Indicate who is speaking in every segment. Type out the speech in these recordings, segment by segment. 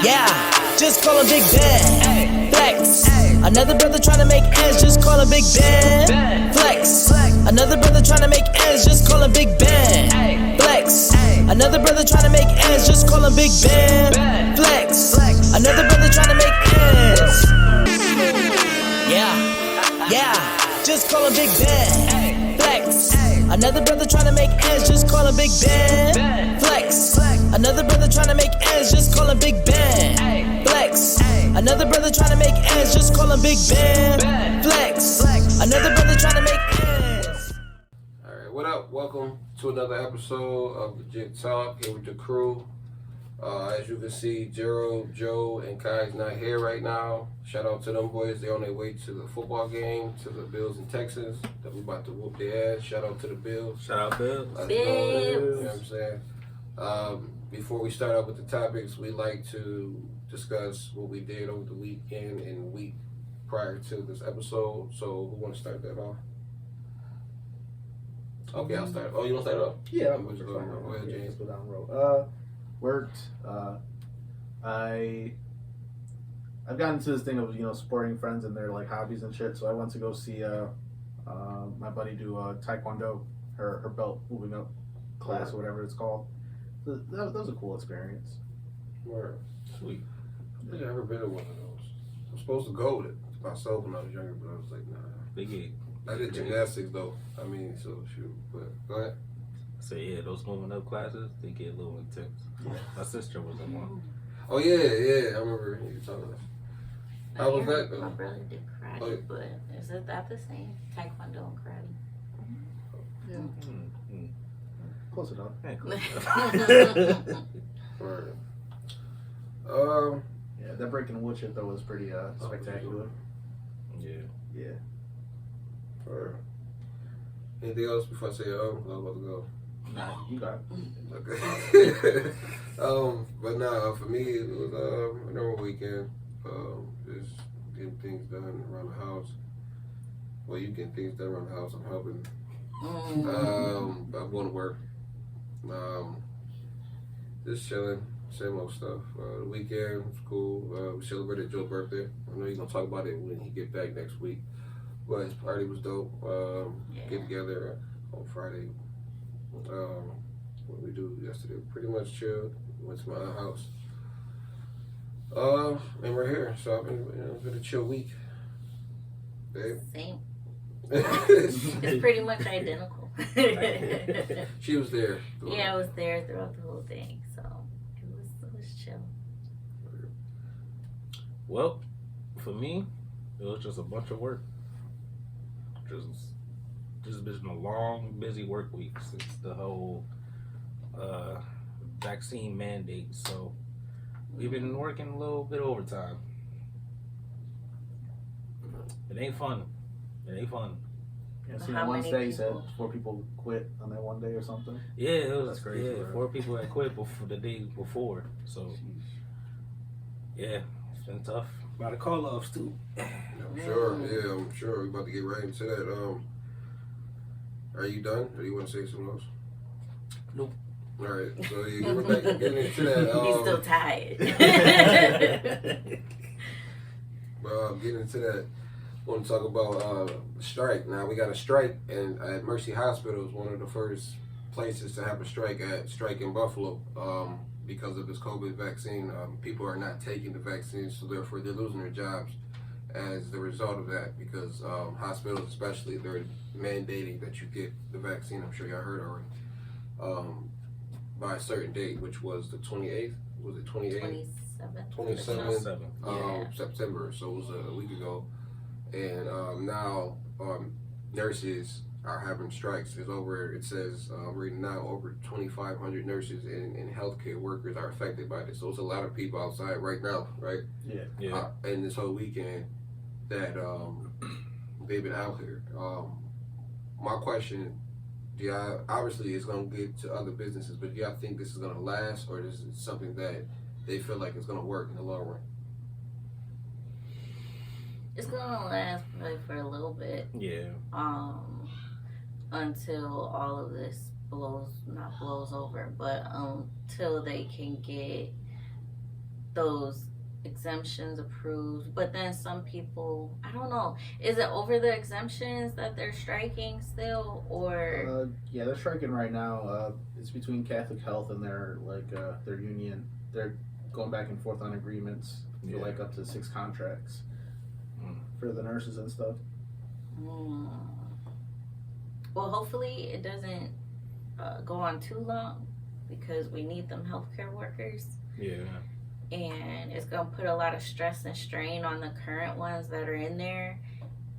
Speaker 1: Yeah, just call him Big Ben. Flex. Another brother trying to make ends, just call him Big Ben. Flex. Another brother trying to make ends, just call him Big Ben. Flex. Another brother trying to make ends, just call him Big Ben. Flex. Another brother trying to make ends. Yeah, just call him Big Ben. Flex. Another brother trying to make ends, just call him Big Ben. Flex. Another brother trying to make ends, just call him Big Ben. Flex. Another brother trying to make ends, just call him Big Ben. Flex. Another brother trying to make ends.
Speaker 2: Alright, what up? Welcome to another episode of Legit Talk here with the crew. As you can see, Gerald, Joe, and Kai's not here right now. Shout out to them boys. They're on their way to the football game, to the Bills and Texans. That we about to whoop their ass. Shout out to the Bills.
Speaker 3: Shout out Bills.
Speaker 2: You know what I'm saying? Before we start out with the topics, we like to discuss what we did over the weekend and week prior to this episode. So who want to start that off? Okay, I'll start. Oh, you want to start off?
Speaker 4: Yeah,
Speaker 2: I'm just going. Go ahead, James.
Speaker 4: go down the road. Worked. I've gotten into this thing of supporting friends and their like hobbies and shit. So I went to go see my buddy do Taekwondo, her belt moving up class or whatever it's called. That was a cool experience.
Speaker 2: Word.
Speaker 3: Sweet.
Speaker 2: I've never been to one of those. I'm supposed to go to myself when I was younger, but I was like, nah.
Speaker 3: Big egg.
Speaker 2: I did gymnastics though. I mean, so shoot. But go ahead.
Speaker 3: So yeah, those moving up classes, they get a little intense.
Speaker 4: Yeah.
Speaker 3: My sister was in one.
Speaker 2: Oh yeah. I remember you talking about. How was that though?
Speaker 5: My brother did karate,
Speaker 2: Oh, yeah.
Speaker 5: but is it that the same? Taekwondo and karate.
Speaker 4: Yeah,
Speaker 3: Mm-hmm.
Speaker 4: close enough.
Speaker 3: Hey, cool.
Speaker 2: Word.
Speaker 4: Yeah, that breaking wood shit though was pretty spectacular.
Speaker 3: Yeah.
Speaker 4: Yeah.
Speaker 2: Word. Anything else before I say I'm about to go?
Speaker 4: Nah, you got it.
Speaker 2: Okay. But nah, for me it was a normal weekend. Just getting things done around the house. Well, you getting things done around the house. I'm helping. I'm going to work. Just chilling. Same old stuff. The weekend was cool. We celebrated Joe's birthday. I know you're gonna talk about it when he get back next week. But his party was dope. Get together on Friday. What we do yesterday? Pretty much chilled. Went to my house. And we're here. So I mean, it's been a chill week. Babe.
Speaker 5: Same. It's pretty much identical.
Speaker 2: She was there.
Speaker 5: Yeah, I was there throughout the whole thing, so it was chill.
Speaker 3: Well, for me, it was just a bunch of work. Just been a long, busy work week since the whole vaccine mandate. So we've been working a little bit overtime. It ain't fun.
Speaker 4: Yeah, see,
Speaker 5: How
Speaker 4: one
Speaker 5: many
Speaker 4: day you said
Speaker 5: people?
Speaker 4: 4 people quit on that one day or something.
Speaker 3: Yeah, it was
Speaker 4: That's crazy,
Speaker 3: Yeah,
Speaker 4: bro.
Speaker 3: 4 people had quit before the day before. So yeah, it's been tough. A lot of call offs too.
Speaker 2: I'm sure. Yeah, I'm sure. We're about to get right into that. Are you done? Or you want to say something else?
Speaker 3: Nope.
Speaker 2: All right. So yeah, we're back getting into that.
Speaker 5: He's still tired.
Speaker 2: Getting into that. I want to talk about strike. Now we got a strike, and at Mercy Hospital is one of the first places to have a strike in Buffalo because of this COVID vaccine. People are not taking the vaccine, so therefore they're losing their jobs as the result of that. Because hospitals, especially, they're mandating that you get the vaccine. I'm sure y'all heard already. By a certain date, which was the 28th. Was it 28th? 27th. September. So it was a week ago. And now nurses are having strikes. It says right now over 2,500 nurses and healthcare workers are affected by this. So it's a lot of people outside right now, right?
Speaker 3: Yeah.
Speaker 2: And this whole weekend that they've been out here. My question, obviously it's going to get to other businesses, but do y'all think this is going to last, or is it something that they feel like it's going to work in the long run?
Speaker 5: It's gonna last probably for a little bit.
Speaker 3: Yeah.
Speaker 5: Until all of this blows over, but until they can get those exemptions approved, but then some people, I don't know, is it over the exemptions that they're striking still, or
Speaker 4: Yeah, they're striking right now. It's between Catholic Health and their their union. They're going back and forth on agreements for like up to 6 contracts for the nurses and stuff.
Speaker 5: Well, hopefully it doesn't go on too long, because we need them healthcare workers.
Speaker 3: Yeah.
Speaker 5: And it's gonna put a lot of stress and strain on the current ones that are in there.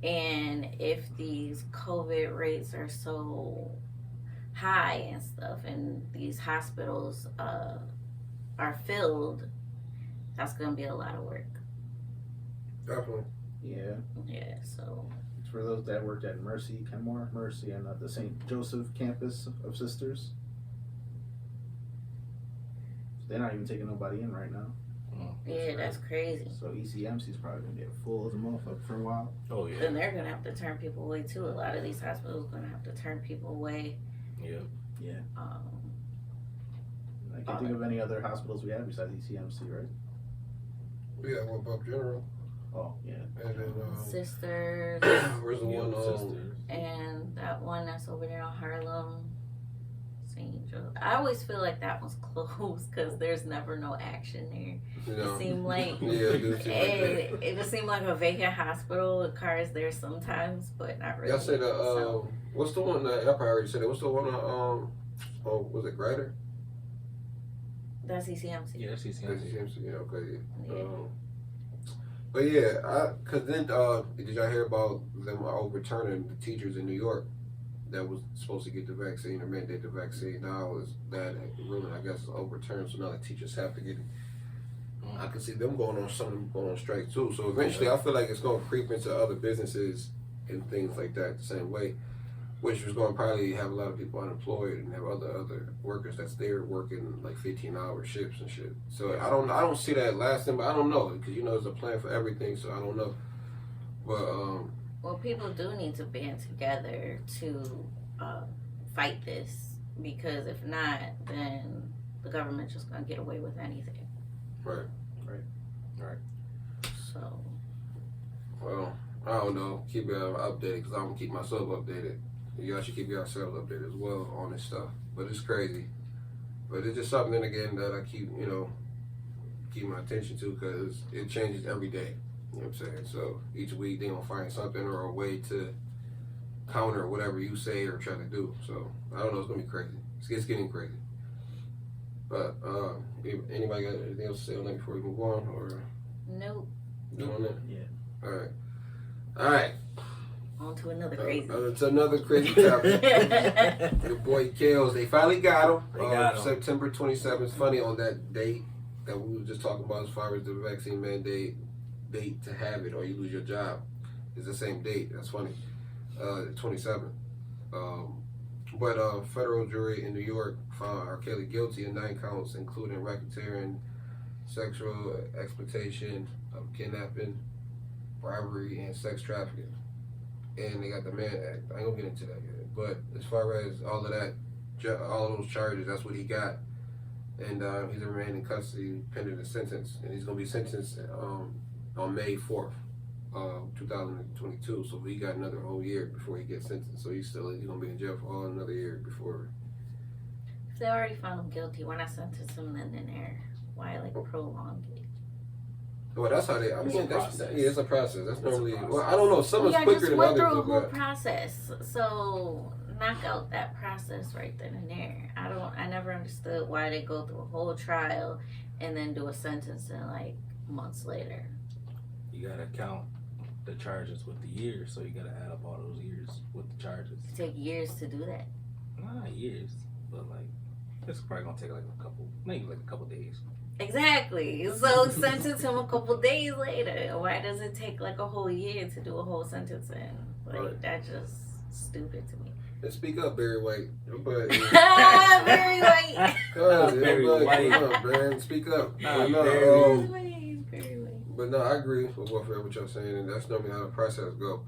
Speaker 5: And if these COVID rates are so high and stuff, and these hospitals are filled, that's gonna be a lot of work.
Speaker 2: Definitely.
Speaker 4: Yeah.
Speaker 5: So
Speaker 4: It's for those that worked at Kenmore, Mercy, and the St. Joseph campus of Sisters. So they're not even taking nobody in right now.
Speaker 5: that's crazy.
Speaker 4: So ECMC's probably gonna get full as a motherfucker for a while.
Speaker 3: Oh yeah.
Speaker 5: Then they're gonna have to turn people away too. A lot of these hospitals gonna have to turn people away.
Speaker 3: Yeah.
Speaker 4: I can't think of any other hospitals we have besides ECMC, right?
Speaker 2: We got one Buck General.
Speaker 4: Oh, yeah.
Speaker 2: And then,
Speaker 5: Sisters,
Speaker 2: where's the one,
Speaker 3: Sisters.
Speaker 5: and that one that's over there on Harlem, St. Joe. I always feel like that one's closed because there's never no action there.
Speaker 2: you know.
Speaker 5: It seemed like
Speaker 2: Yeah, it do seem like that.
Speaker 5: it just seemed like a vacant hospital with cars there sometimes, but not really.
Speaker 2: Y'all said,
Speaker 5: So,
Speaker 2: what's the one that, y'all probably already said it, what's the one, was it Grider?
Speaker 5: that's ECMC.
Speaker 3: Yeah, that's
Speaker 2: That's
Speaker 3: ECMC.
Speaker 2: ECMC, yeah, okay, yeah.
Speaker 5: Yeah.
Speaker 2: But yeah, cause then, did y'all hear about them overturning the teachers in New York that was supposed to get the vaccine or mandate the vaccine? Now is that ruling, I guess, is overturned, so now the teachers have to get it. I can see them going on strike too. So eventually, I feel like it's going to creep into other businesses and things like that the same way, which was going to probably have a lot of people unemployed and have other workers that's there working like 15-hour shifts and shit. So I don't see that lasting, but I don't know, because there's a plan for everything, so I don't know. But
Speaker 5: Well, people do need to band together to fight this, because if not, then the government's just gonna get away with anything.
Speaker 2: right.
Speaker 5: So
Speaker 2: Well, I don't know. Keep it updated, because I'm gonna keep myself updated. Y'all should keep yourselves updated as well on this stuff. But it's crazy. But it's just something again that I keep my attention to, because it changes every day. You know what I'm saying? So each week they gonna find something or a way to counter whatever you say or try to do. So I don't know. It's gonna be crazy. It's getting crazy. But anybody got anything else to say on that before we move on, or
Speaker 5: nope.
Speaker 2: doing it?
Speaker 4: Yeah.
Speaker 2: All right.
Speaker 5: On to another crazy.
Speaker 2: It's another crazy topic. Your boy Kales, they finally got him.
Speaker 3: They got him.
Speaker 2: September 27th. Funny on that date that we were just talking about as far as the vaccine mandate date to have it or you lose your job. It's the same date. That's funny. 27th. But a federal jury in New York found R. Kelly guilty of 9 counts, including racketeering, sexual exploitation, kidnapping, bribery, and sex trafficking. And they got the Mann Act. I ain't gonna get into that yet. But as far as all of that, all of those charges, that's what he got. And he's remaining in custody pending the sentence. And he's gonna be sentenced on May 4th, 2022. So he got another whole year before he gets sentenced. So he's gonna be in jail for another year before.
Speaker 5: If they already found him guilty, why not sentence him then in there? Why prolong it?
Speaker 2: Well, that's how they. I mean, it's a process. That's normally.
Speaker 3: process.
Speaker 2: Well, I don't know. Some is quicker
Speaker 5: just
Speaker 2: than
Speaker 5: went
Speaker 2: others.
Speaker 5: through a whole
Speaker 2: But
Speaker 5: process. So knock out that process right then and there. I never understood why they go through a whole trial and then do a sentencing like months later.
Speaker 3: You gotta count the charges with the years, so you gotta add up all those years with the charges.
Speaker 5: It take years to do that.
Speaker 3: Not years, but like it's probably gonna take like a couple days.
Speaker 5: Exactly. So sentence him a couple days later. Why does it take like a whole year to do a whole sentencing? Like
Speaker 2: Right.
Speaker 5: that's just stupid to me.
Speaker 2: and speak up, Barry White. But
Speaker 5: Very white.
Speaker 3: Barry White.
Speaker 2: Come on, man. Speak up.
Speaker 3: Nah,
Speaker 2: But no,
Speaker 3: Barry.
Speaker 5: Very white.
Speaker 2: but no, I agree with what y'all saying, and that's normally how the process go.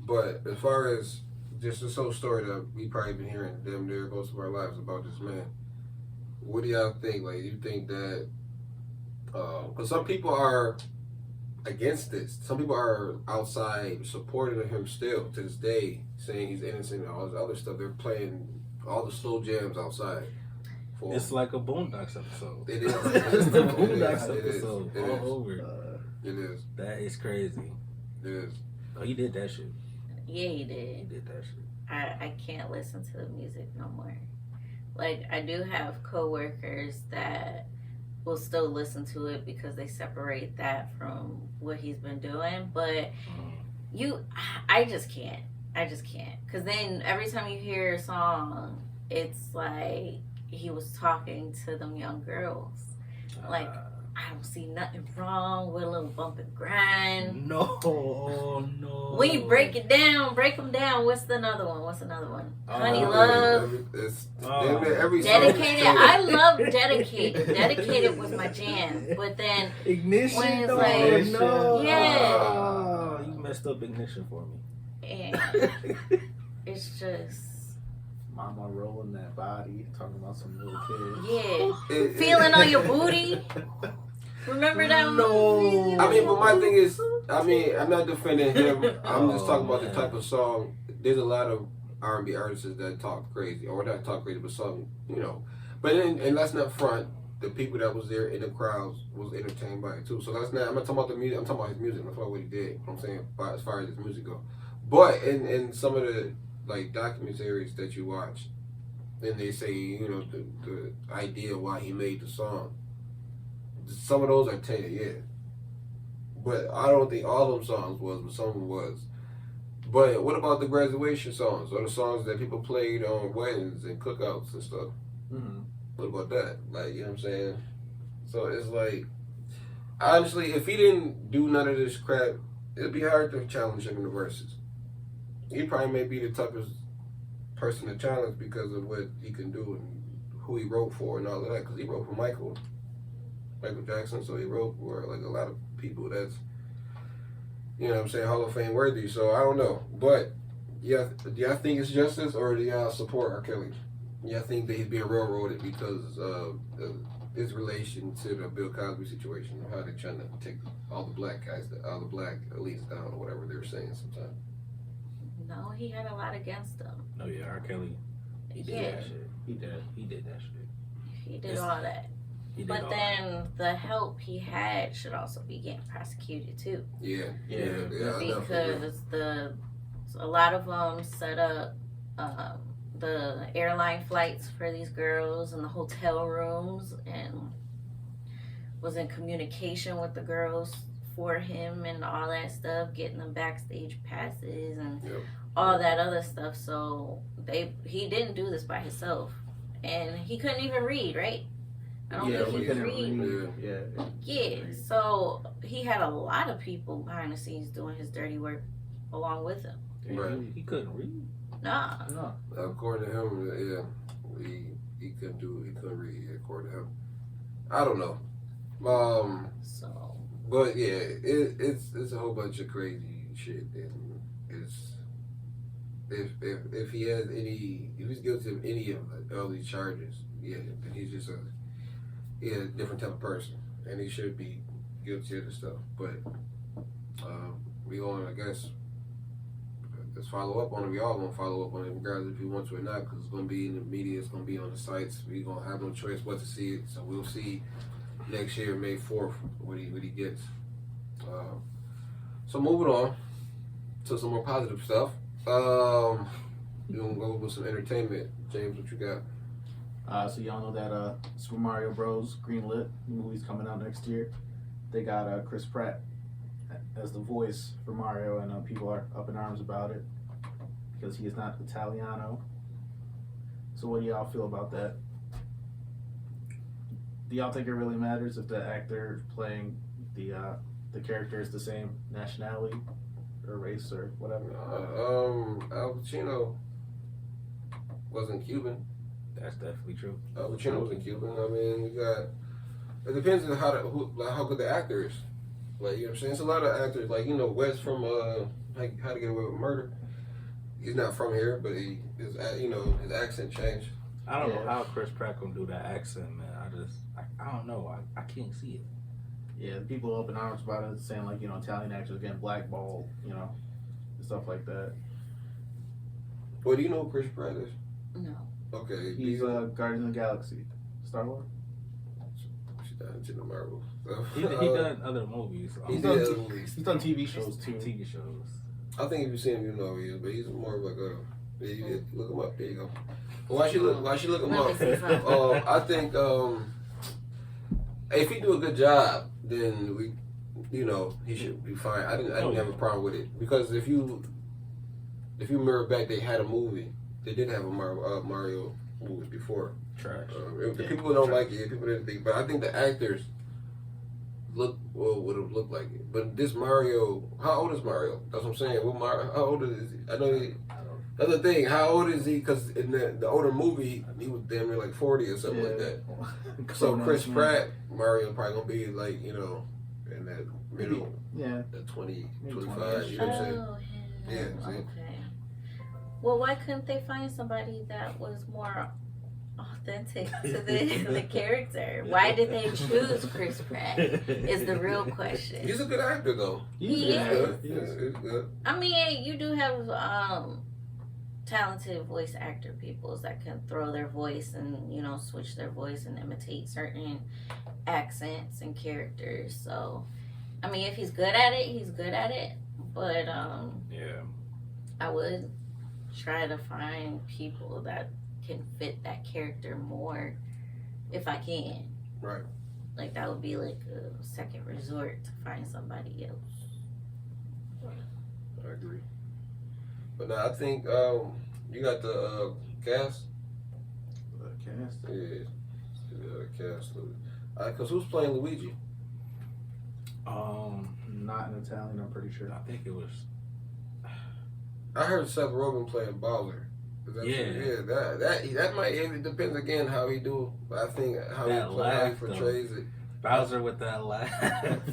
Speaker 2: But as far as just this whole story that we probably been hearing damn near most of our lives about this man, what do y'all think? Like, you think that Because some people are against this. Some people are outside supporting him still to this day, saying he's innocent and all this other stuff. They're playing all the slow jams outside.
Speaker 3: It's like a Boondocks episode.
Speaker 2: It is.
Speaker 3: It's the Boondocks
Speaker 2: It is.
Speaker 3: episode
Speaker 2: It is.
Speaker 3: all over.
Speaker 2: It is.
Speaker 3: That is crazy.
Speaker 2: It is.
Speaker 3: Oh, he did that shit.
Speaker 5: Yeah, he
Speaker 3: He
Speaker 5: did.
Speaker 3: did that shit.
Speaker 5: I can't listen to the music no more. Like, I do have coworkers that will still listen to it because they separate that from what he's been doing. But I just can't. Because then every time you hear a song, it's like he was talking to them young girls. Like, I don't see nothing wrong with a little bump and grind.
Speaker 3: No, no.
Speaker 5: When you break them down. What's another one? Honey
Speaker 3: Oh,
Speaker 5: Love.
Speaker 2: Every song.
Speaker 5: Dedicated. I love Dedicated. Dedicated was my jam. But then
Speaker 3: Ignition.
Speaker 5: when it's
Speaker 3: no,
Speaker 5: like,
Speaker 3: no.
Speaker 5: yeah.
Speaker 3: Oh, you messed up Ignition for me.
Speaker 5: and it's just,
Speaker 4: Mama rolling that body, talking about some little kids.
Speaker 5: yeah. Feeling on your booty. Remember that one?
Speaker 3: No.
Speaker 2: I mean, but my thing is, I'm not defending him. I'm just talking about
Speaker 3: man.
Speaker 2: the type of song. There's a lot of R&B artists that talk crazy, or not talk crazy, but some, But and let's not front. The people that was there in the crowds was entertained by it too. So let's not. I'm not talking about the music. I'm talking about his music. I'm talking about what he did. You know what I'm saying, as far as his music go. But in some of the like documentaries that you watch, then they say the idea why he made the song. Some of those are tainted, yeah. But I don't think all of them songs was, but some of them was. But what about the graduation songs or the songs that people played on weddings and cookouts and stuff?
Speaker 4: Mm-hmm.
Speaker 2: What about that? Like, you know what I'm saying? So it's like, honestly, if he didn't do none of this crap, it'd be hard to challenge him in the verses. He probably may be the toughest person to challenge because of what he can do and who he wrote for and all of that. Because he wrote for Michael Jackson, so he wrote for like a lot of people that's, you know what I'm saying, Hall of Fame worthy. So I don't know. But yeah, do y'all think it's justice or do y'all support R. Kelly? Yeah, I think that he's being railroaded because of his relation to the Bill Cosby situation, or how they're trying to take all the black guys, all the black elites down, or whatever they were saying sometimes.
Speaker 5: No, he had a lot against him.
Speaker 3: No, yeah, R. Kelly. He did
Speaker 5: Yeah.
Speaker 3: that shit. He did that shit.
Speaker 5: He did all that.
Speaker 3: He did
Speaker 5: But
Speaker 3: all
Speaker 5: then the help he had should also be getting prosecuted too.
Speaker 2: Yeah.
Speaker 5: Because a lot of them set up the airline flights for these girls and the hotel rooms and was in communication with the girls for him and all that stuff, getting them backstage passes and all that other stuff. So he didn't do this by himself, and he couldn't even read, right? I don't think he could read. Yeah. So he had a lot of people behind the scenes doing his dirty work along with him.
Speaker 2: Right.
Speaker 3: He couldn't read.
Speaker 5: Nah.
Speaker 4: No.
Speaker 2: According to him, he couldn't read. According to him, I don't know.
Speaker 5: So.
Speaker 2: But yeah, it's a whole bunch of crazy shit, and it's if he's guilty of any of all these charges, yeah, then he's just a different type of person, and he should be guilty of this stuff. But we gonna, I guess, let's follow up on it. We all gonna follow up on it, regardless if you want to or not, because it's gonna be in the media, it's gonna be on the sites. We gonna have no choice but to see it. So we'll see next year, May 4th, what he gets. So moving on to some more positive stuff. We're gonna go with some entertainment. James, what you got?
Speaker 4: So y'all know that Super Mario Bros. Greenlit, the movie's coming out next year. They got Chris Pratt as the voice for Mario, and people are up in arms about it because he is not Italiano. So what do y'all feel about that? Do y'all think it really matters if the actor playing the character is the same nationality or race or whatever?
Speaker 2: Al Pacino wasn't Cuban.
Speaker 3: That's definitely true.
Speaker 2: Al Pacino wasn't Cuban. I mean, it depends on how good the actor is. Like, you know what I'm saying? It's a lot of actors, like, Wes from How to Get Away with Murder. He's not from here, but his accent changed.
Speaker 3: I don't know how Chris Pratt gonna do that accent, man. I don't know. I can't see it.
Speaker 4: Yeah, people open arms about it, saying like, you know, Italian actors getting blackballed, you know, and stuff like that.
Speaker 2: Well, do you know who Chris Pratt is?
Speaker 5: No.
Speaker 2: Okay.
Speaker 4: He's Guardians of the Galaxy, Star-Lord.
Speaker 2: She's done into the Marvel.
Speaker 3: He done other movies.
Speaker 2: He's done other movies.
Speaker 4: He's done TV shows too.
Speaker 3: TV shows.
Speaker 2: I think if you see him, you know who he is, but he's more of like a. Yeah, you look him up. There you go. Why she look him
Speaker 5: Let me see
Speaker 2: up?
Speaker 5: something.
Speaker 2: I think if he do a good job, then he should be fine. I didn't have a problem with it because if you mirror back, they had a movie. They did have a Mario movie before.
Speaker 3: Trash.
Speaker 2: The people don't like it. People didn't think, but I think the actors would have looked like it. But this Mario, how old is Mario? That's what I'm saying. How old is he? I know he. That's the thing. How old is he? Because in the older movie, he was damn near like 40 or something like that. So Chris Pratt, Mario probably gonna be like, you know, in that middle,
Speaker 4: yeah,
Speaker 2: the 20,
Speaker 4: Maybe
Speaker 2: 25. You know what I'm saying?
Speaker 5: Oh,
Speaker 2: Yeah,
Speaker 5: him.
Speaker 2: see?
Speaker 5: Okay. Well, why couldn't they find somebody that was more authentic to the character? Why did they choose Chris Pratt? Is the real question.
Speaker 2: He's a good actor though.
Speaker 5: He
Speaker 2: He's
Speaker 5: is.
Speaker 2: good. Yeah, he's good.
Speaker 5: I mean, you do have talented voice actor peoples that can throw their voice and, you know, switch their voice and imitate certain accents and characters. So, I mean, if he's good at it, he's good at it. But
Speaker 3: Yeah.
Speaker 5: I would try to find people that can fit that character more if I can.
Speaker 2: Right.
Speaker 5: Like that would be like a second resort to find somebody else.
Speaker 2: I agree. But now I think you got the cast.
Speaker 4: Cast.
Speaker 2: Yeah, cast. Cause who's playing Luigi?
Speaker 4: Not in Italian, I'm pretty sure.
Speaker 3: I think it was.
Speaker 2: I heard Seth Rogen playing Bowser. That might. It depends again how he do. But I think how he portrays it.
Speaker 3: Bowser with that laugh.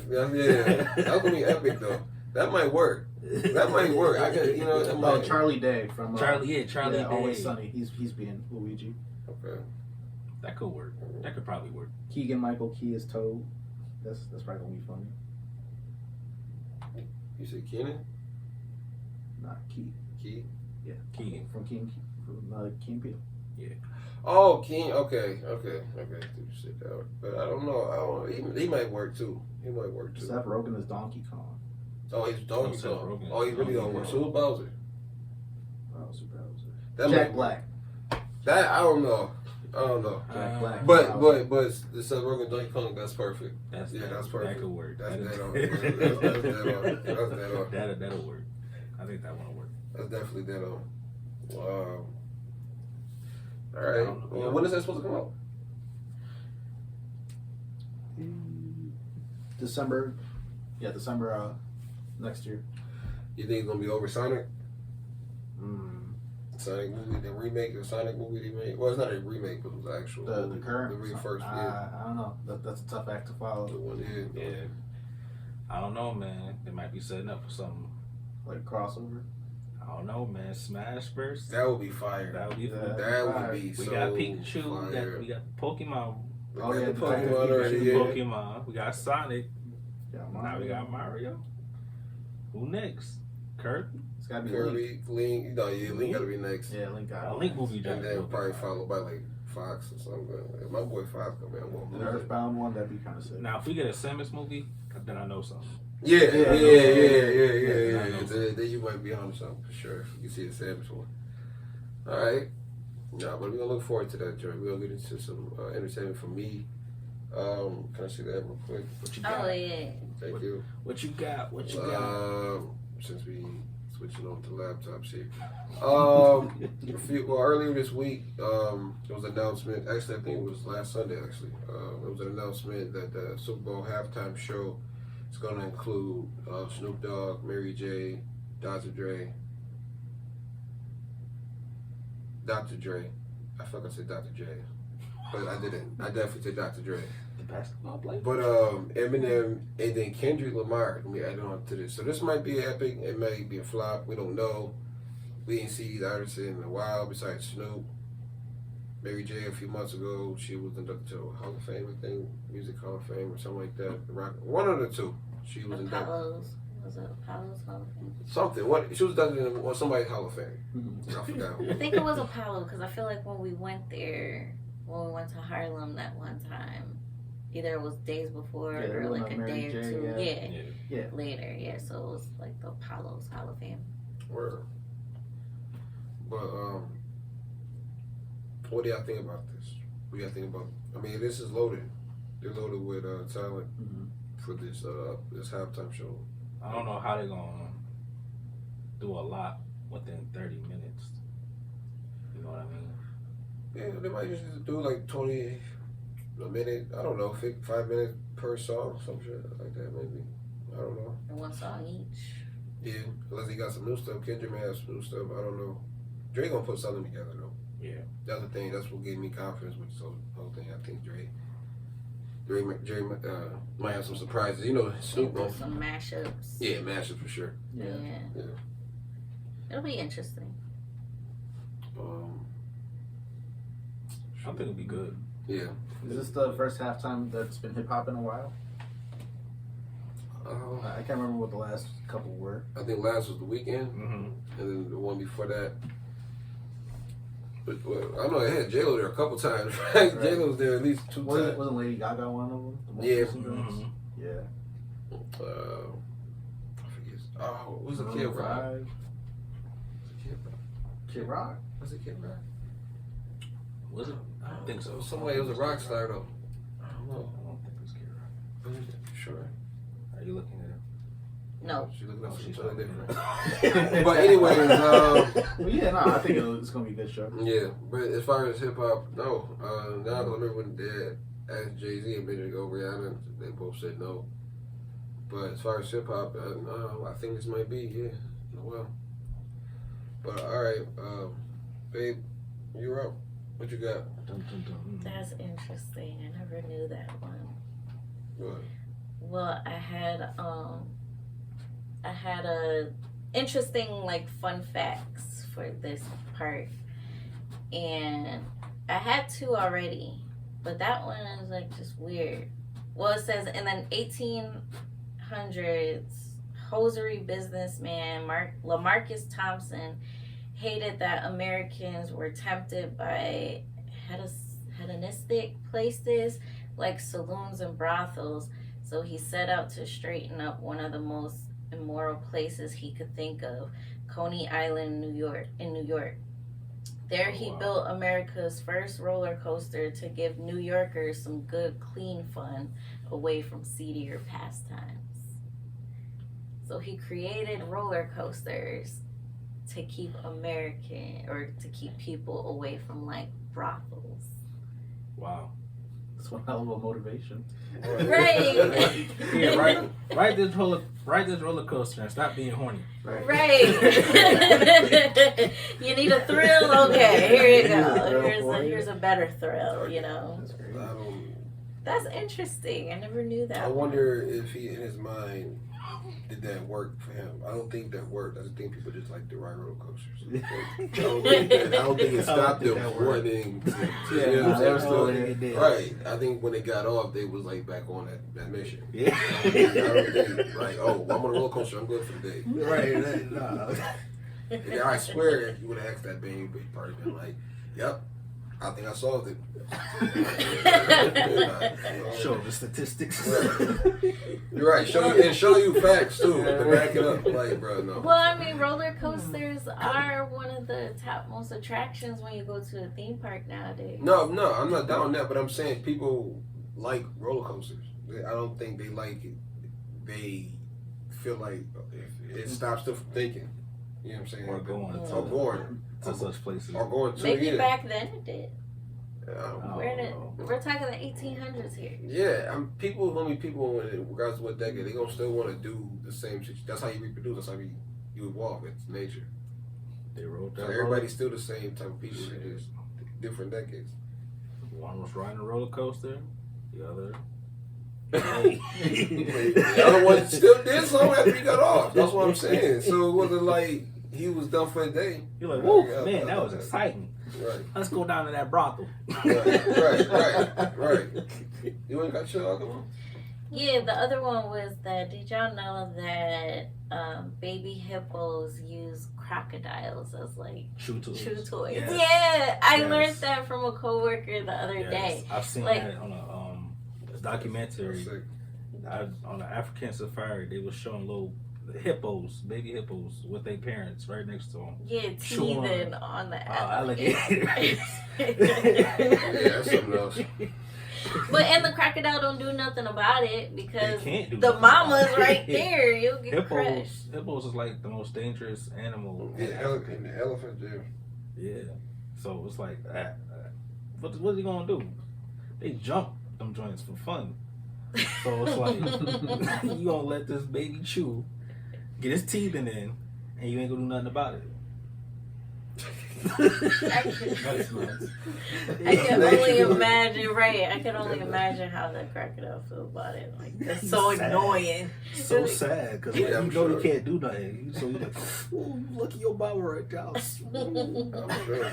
Speaker 2: Yeah, that's gonna be epic though. That might work. That might work. I could, you know. That might.
Speaker 4: Charlie Day from
Speaker 3: Charlie Day.
Speaker 4: Always Sunny. He's being Luigi.
Speaker 2: Okay.
Speaker 3: That could work. That could probably work.
Speaker 4: Keegan Michael Key is Toad. That's probably gonna be funny.
Speaker 2: You said Kenan?
Speaker 4: Not Key.
Speaker 2: Key?
Speaker 3: Yeah, Keegan.
Speaker 4: From Key and Peele.
Speaker 2: Oh, King. Okay. You said that. But I don't know. He might work too.
Speaker 4: Seth Rogen is Donkey Kong.
Speaker 2: Oh, he's Donkey
Speaker 3: Seth
Speaker 2: Kong.
Speaker 3: Rogen.
Speaker 2: Oh, he really don't work. So who's Bowser?
Speaker 4: Oh, super Bowser.
Speaker 2: That
Speaker 4: Jack
Speaker 2: might-
Speaker 4: Black.
Speaker 2: That I don't know.
Speaker 4: Jack Black.
Speaker 2: But the Seth Rogen Donkey Kong, that's perfect. That's perfect.
Speaker 3: That could work.
Speaker 2: That's
Speaker 3: That is-
Speaker 2: dead on. That's dead on.
Speaker 3: That'll work. I think that one will work.
Speaker 2: That's definitely dead on. All right. Well, when is that supposed to come out?
Speaker 4: December. Yeah, December next year.
Speaker 2: You think it's gonna be over Sonic? Sonic movie, the remake of Sonic movie they made. Well, it's not a remake, but it was actual.
Speaker 4: The
Speaker 2: movie.
Speaker 4: current.
Speaker 2: The very first. Yeah.
Speaker 4: I don't know. That's a tough act to follow.
Speaker 2: The one.
Speaker 3: Yeah. I don't know, man. They might be setting up for something.
Speaker 4: Like crossover.
Speaker 3: I don't know, man. Smash first.
Speaker 2: That would be fire.
Speaker 3: That would be fun.
Speaker 2: That would be
Speaker 3: We
Speaker 2: so
Speaker 3: got Pikachu.
Speaker 2: fire.
Speaker 3: We got Pokemon.
Speaker 2: We
Speaker 4: Oh,
Speaker 2: got
Speaker 4: yeah,
Speaker 2: the
Speaker 4: the
Speaker 2: Pokemon
Speaker 4: Pikachu.
Speaker 2: already. Yeah.
Speaker 3: Pokemon. We got Sonic.
Speaker 4: Yeah,
Speaker 3: Now we got Mario. Who next? Kirby.
Speaker 4: It's gotta be Link.
Speaker 2: Kirby, Link. No, yeah, Link gotta be next.
Speaker 4: Yeah, Link got
Speaker 3: A Link movie.
Speaker 2: And then probably followed by like Fox or something. If my boy Fox come in, I won't
Speaker 4: The
Speaker 2: lose it.
Speaker 4: Earthbound one, that'd be kind of sick.
Speaker 3: Now, if we get a Samus movie, then I know something.
Speaker 2: Yeah.
Speaker 3: Yeah.
Speaker 2: Then you might be on something for sure. You see the Samus one. All right. No, but we're gonna look forward to that, Joey. We're gonna get into some entertainment from me. Can I see that real quick?
Speaker 3: What you got?
Speaker 5: Oh yeah.
Speaker 2: Thank you.
Speaker 3: What you got? What you got?
Speaker 2: Since we switching on to laptops here. Earlier this week, there was an announcement. Actually, I think it was last Sunday. Actually, there was an announcement that the Super Bowl halftime show is going to include Snoop Dogg, Mary J, Dr. Dre. I feel like I said Dr. J, but I didn't. I definitely said Dr. Dre.
Speaker 3: The basketball player.
Speaker 2: But Eminem and then Kendrick Lamar can be added on to this. So this might be epic. It may be a flop. We don't know. We ain't see these artists in a while besides Snoop. Mary J. a few months ago, she was inducted to Hall of Fame, I think, Music Hall of Fame or something like that. The Rock, one of the two. She was inducted.
Speaker 5: Apollo's. Was it Apollo's Hall of Fame?
Speaker 2: Something. What? She was inducted in somebody's Hall of Fame.
Speaker 4: Mhm.
Speaker 2: I forgot.
Speaker 5: I think it was Apollo because I feel like when we went there, when we went to Harlem that one time, either it was days before
Speaker 4: Yeah,
Speaker 5: or like a
Speaker 4: Mary
Speaker 5: day or
Speaker 4: J,
Speaker 5: two.
Speaker 4: yeah. Yeah.
Speaker 5: Later. Yeah, so it was like the Apollo's Hall of Fame.
Speaker 2: Word. But what do y'all think about this? What do y'all think about? I mean, this is loaded. They're loaded with talent
Speaker 4: Mhm.
Speaker 2: for this halftime show.
Speaker 3: I don't know how they're gonna do a lot within 30 minutes. You know what I mean?
Speaker 2: Yeah, they might just do like 20 a minute. I don't know, 5 minutes per song, some shit like that maybe. I don't know.
Speaker 5: And one song each.
Speaker 2: Yeah, unless he got some new stuff. Kendrick may have some new stuff. I don't know. Dre gonna put something together though.
Speaker 3: Yeah.
Speaker 2: That's the thing. That's what gave me confidence with this whole thing. I think Dre might have some surprises. You know, Snoop.
Speaker 5: Do some mashups.
Speaker 2: Yeah, mashup for sure.
Speaker 5: Yeah.
Speaker 2: Yeah.
Speaker 5: It'll be interesting.
Speaker 3: I think it'll be good.
Speaker 2: Yeah.
Speaker 4: Is this the first halftime that's been hip hop in a while? I can't remember what the last couple were.
Speaker 2: I think last was The Weeknd,
Speaker 3: Mm-hmm.
Speaker 2: and then the one before that. But I know they had J-Lo there a couple times, right?
Speaker 4: Right.
Speaker 2: J-Lo was there at least 2 times.
Speaker 4: Wasn't Lady Gaga one of them? The most
Speaker 2: Yeah.
Speaker 4: recent ones?
Speaker 3: Mm-hmm.
Speaker 4: Yeah.
Speaker 2: I forget. Oh, what was the Kid
Speaker 4: Maroon
Speaker 2: Rock?
Speaker 4: 5.
Speaker 2: Was it Kid Rock?
Speaker 4: Kid Rock.
Speaker 2: Was it Kid Rock?
Speaker 3: Was it? I don't think so.
Speaker 2: Somebody was a rock star though. I don't
Speaker 3: I
Speaker 2: know.
Speaker 3: don't think it was Kid Rock.
Speaker 2: Sure.
Speaker 3: Are you looking at it?
Speaker 5: No.
Speaker 2: She looking up
Speaker 3: She's
Speaker 2: something
Speaker 3: looking
Speaker 2: different. But anyways,
Speaker 4: Well, yeah, no, I think it's gonna be a good show.
Speaker 2: yeah. But as far as hip hop, no. Now I remember when Dad asked Jay-Z a minute ago, Rihanna, they both said no. But as far as hip hop, no, I think this might be, yeah. Well. But alright, babe, you're up. What you got?
Speaker 5: That's interesting. I never knew that one.
Speaker 2: What?
Speaker 5: Well, I had a interesting like fun facts for this part, and I had 2 already, but that one is like just weird. Well, it says in the 1800s, hosiery businessman LaMarcus Thompson hated that Americans were tempted by hedonistic places like saloons and brothels. So he set out to straighten up one of the most immoral places he could think of, Coney Island, New York. There he built America's first roller coaster to give New Yorkers some good, clean fun away from seedier pastimes. So he created roller coasters to keep people away from like brothels.
Speaker 3: Wow.
Speaker 4: That's one hell of a motivation.
Speaker 5: Right.
Speaker 3: Yeah, ride this roller coaster and stop being horny.
Speaker 5: Right. You need a thrill? Okay, here you go. Here's a better thrill, you know.
Speaker 4: That's great.
Speaker 5: That's interesting. I never knew that.
Speaker 2: I wonder if he, in his mind, did that work for him. I don't think that worked. I just think people just like to ride roller coasters. I don't think it stopped them wanting to.
Speaker 3: Yeah,
Speaker 2: You know what I'm saying?
Speaker 3: it did.
Speaker 2: Right. I think when they got off, they was like back on that mission.
Speaker 3: Yeah.
Speaker 2: I don't think like, oh, I'm on a roller coaster. I'm good for the day.
Speaker 3: Right. Nah.
Speaker 2: And I swear, if you would have asked that baby, he'd probably been like, "Yep, I think I solved it."
Speaker 3: Show the statistics.
Speaker 2: You're right. Show you facts too. To back it up, like, bro, no.
Speaker 5: Well, I mean, roller coasters are one of the top most attractions when you go to a theme park nowadays.
Speaker 2: No, I'm not down on that. But I'm saying people like roller coasters. I don't think they like it. They feel like it stops them from thinking. You know what I'm saying?
Speaker 3: Or going
Speaker 2: to
Speaker 3: such places.
Speaker 2: Or going to
Speaker 5: Maybe back then it did.
Speaker 3: Oh.
Speaker 5: We're talking the 1800s here.
Speaker 2: Yeah, people in regards to what decade, they gonna still want to do the same shit. That's how you reproduce. That's how you evolve. It's nature.
Speaker 3: They wrote
Speaker 2: So
Speaker 3: that.
Speaker 2: everybody's still the same type of people. It's just different decades.
Speaker 3: One was riding a roller coaster. The other.
Speaker 2: The other one still did something after he got off. That's what I'm saying. So it wasn't like he was done for the day.
Speaker 3: You're like, whoa, man, that was exciting.
Speaker 2: Right.
Speaker 3: Let's go down to that brothel.
Speaker 2: Right. You ain't got your other one?
Speaker 5: Yeah, the other one was that, did y'all know that baby hippos use crocodiles as like
Speaker 3: Chew toys.
Speaker 5: Yes.
Speaker 3: Yes.
Speaker 5: Yeah, I
Speaker 3: Yes.
Speaker 5: learned that from a coworker the other day.
Speaker 3: I've seen
Speaker 5: Like-
Speaker 3: that on a documentary. On an African safari, they were showing little hippos, baby hippos, with their parents right next to them.
Speaker 5: Yeah,
Speaker 3: Chewing
Speaker 5: teething on the
Speaker 3: alligators.
Speaker 2: Yeah, that's something else.
Speaker 5: But and the crocodile don't do nothing about it because
Speaker 3: They can't do
Speaker 5: the
Speaker 3: nothing
Speaker 5: mama's
Speaker 3: about it.
Speaker 5: right there. You'll get crushed.
Speaker 3: Hippos is like the most dangerous animal.
Speaker 2: Yeah, the elephant, yeah.
Speaker 3: Yeah. So it's like, what's he gonna do? They jump them joints for fun. So it's like, you gonna let this baby chew, get his teeth in, and you ain't gonna do nothing about it.
Speaker 4: That's nuts.
Speaker 5: I can only imagine, right? I can only imagine how the crocodile feel about it. Like, that's so
Speaker 3: Sad.
Speaker 5: annoying.
Speaker 3: So sad because
Speaker 2: Yeah, I'm
Speaker 3: you know
Speaker 2: sure.
Speaker 3: he can't do nothing. So you're like, oh, look at your mama right now.
Speaker 2: I'm sure.